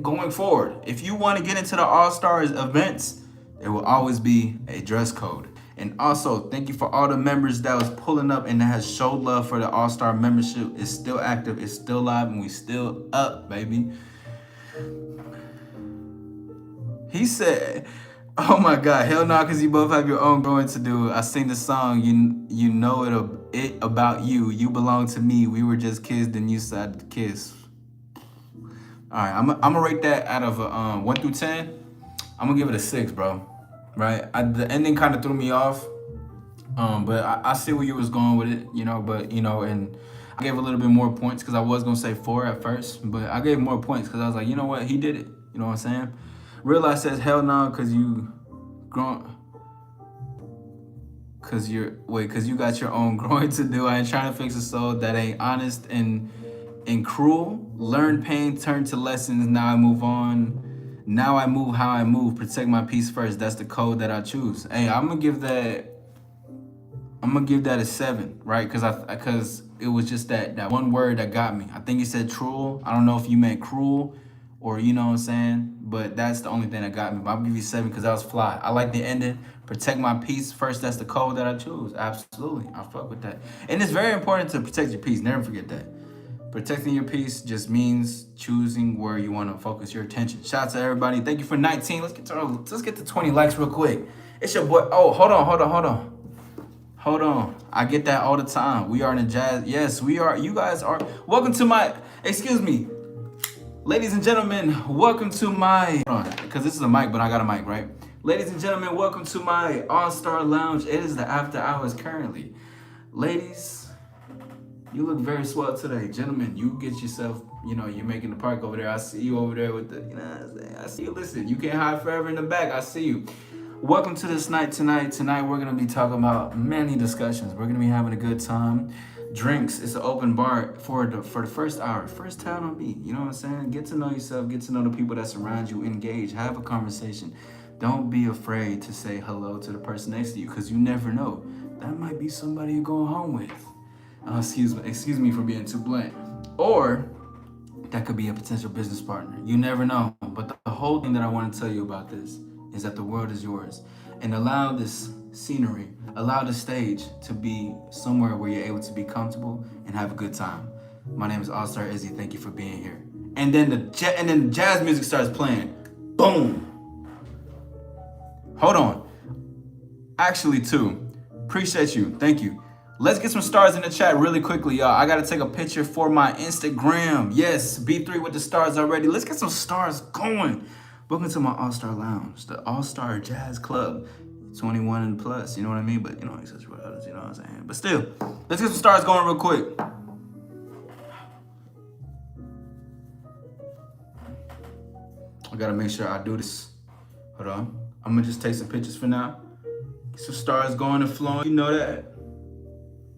Going forward, if you want to get into the All-Stars events, there will always be a dress code. And also, thank you for all the members that was pulling up and that has showed love for the All-Star membership. It's still active, it's still live, and we still up, baby. He said, oh my God, hell no, because you both have your own growing to do. I sing the song, you know it about you. You belong to me. We were just kids, then you decided to kiss. All right, I'm gonna rate that out of 1 through 10. I'm gonna give it a 6, bro. Right? The ending kind of threw me off, but I see where you was going with it, you know. But you know, and I gave a little bit more points because I was gonna say 4 at first, but I gave more points because I was like, you know what, he did it. You know what I'm saying? Realize says, hell no, because you got your own growing to do. I ain't trying to fix a soul that ain't honest and cruel. Learn pain, turn to lessons. Now I move on. Now I move how I move. Protect my peace first. That's the code that I choose. Hey, I'm gonna give that a 7, right? Because it was just that one word that got me. I think you said cruel. I don't know if you meant cruel or you know what I'm saying, but that's the only thing that got me. But I'll give you 7 because that was fly. I like the ending. Protect my peace first. That's the code that I choose. Absolutely, I fuck with that. And it's very important to protect your peace. Never forget that. Protecting your peace just means choosing where you want to focus your attention. Shout out to everybody. Thank you for 19. Let's get to 20 likes real quick. It's your boy. Oh, hold on. I get that all the time. We are in a jazz. Yes, we are. You guys are. Welcome to my. Excuse me, ladies and gentlemen. Welcome to my. Hold on, because this is a mic, but I got a mic, right? Ladies and gentlemen, welcome to my All-Star Lounge. It is the after hours currently. Ladies. You look very swell today. Gentlemen, you get yourself, you know, you're making the park over there. I see you over there with the, you know what I'm saying? I see you. Listen, you can't hide forever in the back. I see you. Welcome to this night tonight. Tonight, we're going to be talking about many discussions. We're going to be having a good time. Drinks. It's an open bar for the first hour. First time on me. You know what I'm saying? Get to know yourself. Get to know the people that surround you. Engage. Have a conversation. Don't be afraid to say hello to the person next to you because you never know. That might be somebody you're going home with. Excuse me for being too blunt. Or that could be a potential business partner. You never know. But the whole thing that I want to tell you about this is that the world is yours. And allow this scenery, allow the stage to be somewhere where you're able to be comfortable and have a good time. My name is AllStar Izzy. Thank you for being here. And then the jazz music starts playing. Boom. Hold on. Actually, too. Appreciate you. Thank you. Let's get some stars in the chat really quickly, y'all. I gotta take a picture for my Instagram. Yes, B3 with the stars already. Let's get some stars going. Welcome to my All-Star Lounge, the All-Star Jazz Club. 21 and plus, you know what I mean? But, you know, it's such what others, you know what I'm saying? But still, let's get some stars going real quick. I gotta make sure I do this. Hold on. I'm gonna just take some pictures for now. Get some stars going and flowing. You know that.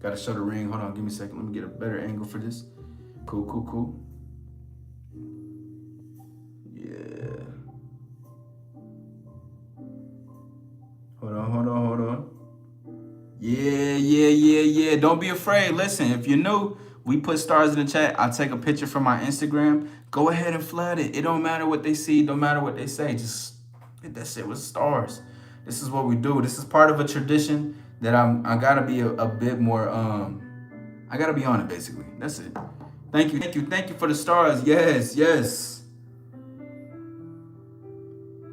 Gotta show the ring. Hold on, give me a second. Let me get a better angle for this. Cool. Yeah. Hold on. Yeah. Yeah, don't be afraid. Listen, if you're new, we put stars in the chat. I'll take a picture from my Instagram. Go ahead and flood it. It don't matter what they see, don't matter what they say. Just hit that shit with stars. This is what we do. This is part of a tradition that I gotta be a bit more I gotta be on it basically. That's it. Thank you for the stars. Yes, yes.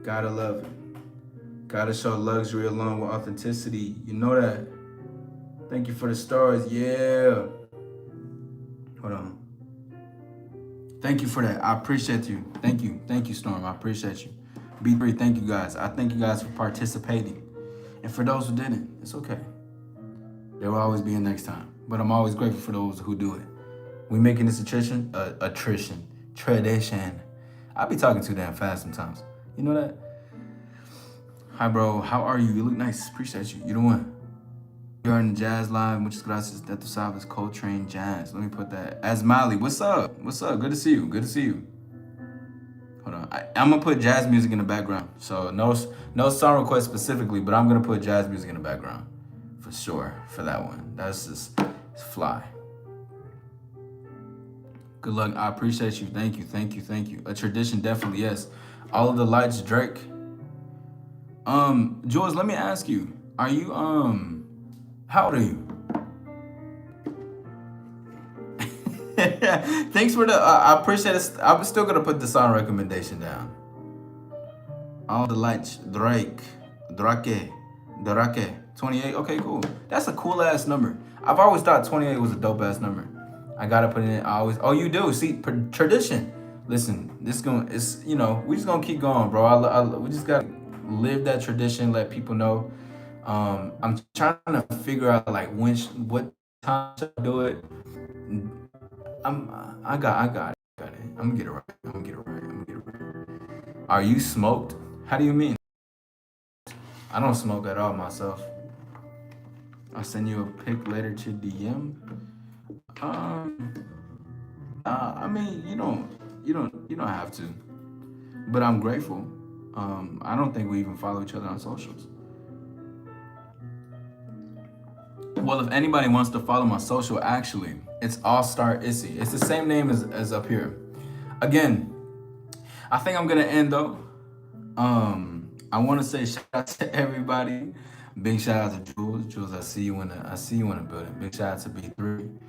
Gotta love it. Gotta show luxury along with authenticity. You know that. Thank you for the stars. Yeah. Hold on. Thank you for that. I appreciate you. Thank you. Thank you, Storm. I appreciate you. B3, thank you guys. I thank you guys for participating. And for those who didn't, it's okay. There will always be a next time. But I'm always grateful for those who do it. We making this a tradition. I be talking too damn fast sometimes. You know that? Hi, bro. How are you? You look nice. Appreciate you. You the one. You're in the jazz live. Muchas gracias. De tu sabes, Coltrane Jazz. Let me put that. Asmali, what's up? What's up? Good to see you. Good to see you. Hold on. I'm going to put jazz music in the background. So no song request specifically, but I'm going to put jazz music in the background. For sure. For that one. That's just it's fly. Good luck. I appreciate you. Thank you. Thank you. Thank you. A tradition, definitely, yes. All of the lights, Drake. Jules, let me ask you. Are you how old are you? Thanks for the I appreciate it. I'm still gonna put the song recommendation down. All the lights, Drake. 28. Okay, cool. That's a cool ass number. I've always thought 28 was a dope ass number. I gotta put it in. Oh, you do. See, tradition. Listen, it's we just gonna keep going, bro. We just gotta live that tradition. Let people know. I'm trying to figure out like what time to do it. I got it. I'm gonna get it right. Are you smoked? How do you mean? I don't smoke at all myself. I'll send you a pic later to DM. I mean, you don't have to. But I'm grateful. I don't think we even follow each other on socials. Well, if anybody wants to follow my social, actually, it's AllStar Issy. It's the same name as up here. Again, I think I'm gonna end though. I want to say shout out to everybody. Big shout out to Jules. Jules, I see you in the building. Big shout out to B3.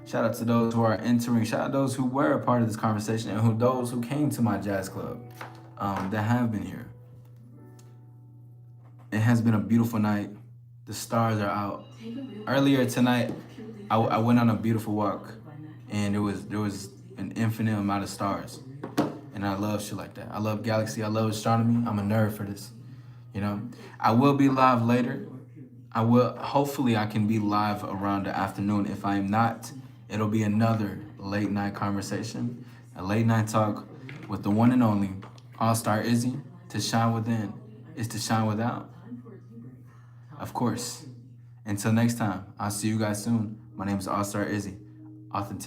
Shout out to those who are entering. Shout out to those who were a part of this conversation and those who came to my jazz club that have been here. It has been a beautiful night. The stars are out. Earlier tonight, I went on a beautiful walk, and there was an infinite amount of stars. And I love shit like that. I love galaxy. I love astronomy. I'm a nerd for this. I will be live later. Hopefully I can be live around the afternoon. If I am not, it'll be another late night conversation, a late night talk with the one and only AllStar Izzy. To shine within is to shine without. Of course. Until next time, I'll see you guys soon. My name is AllStar Izzy. Authenticity.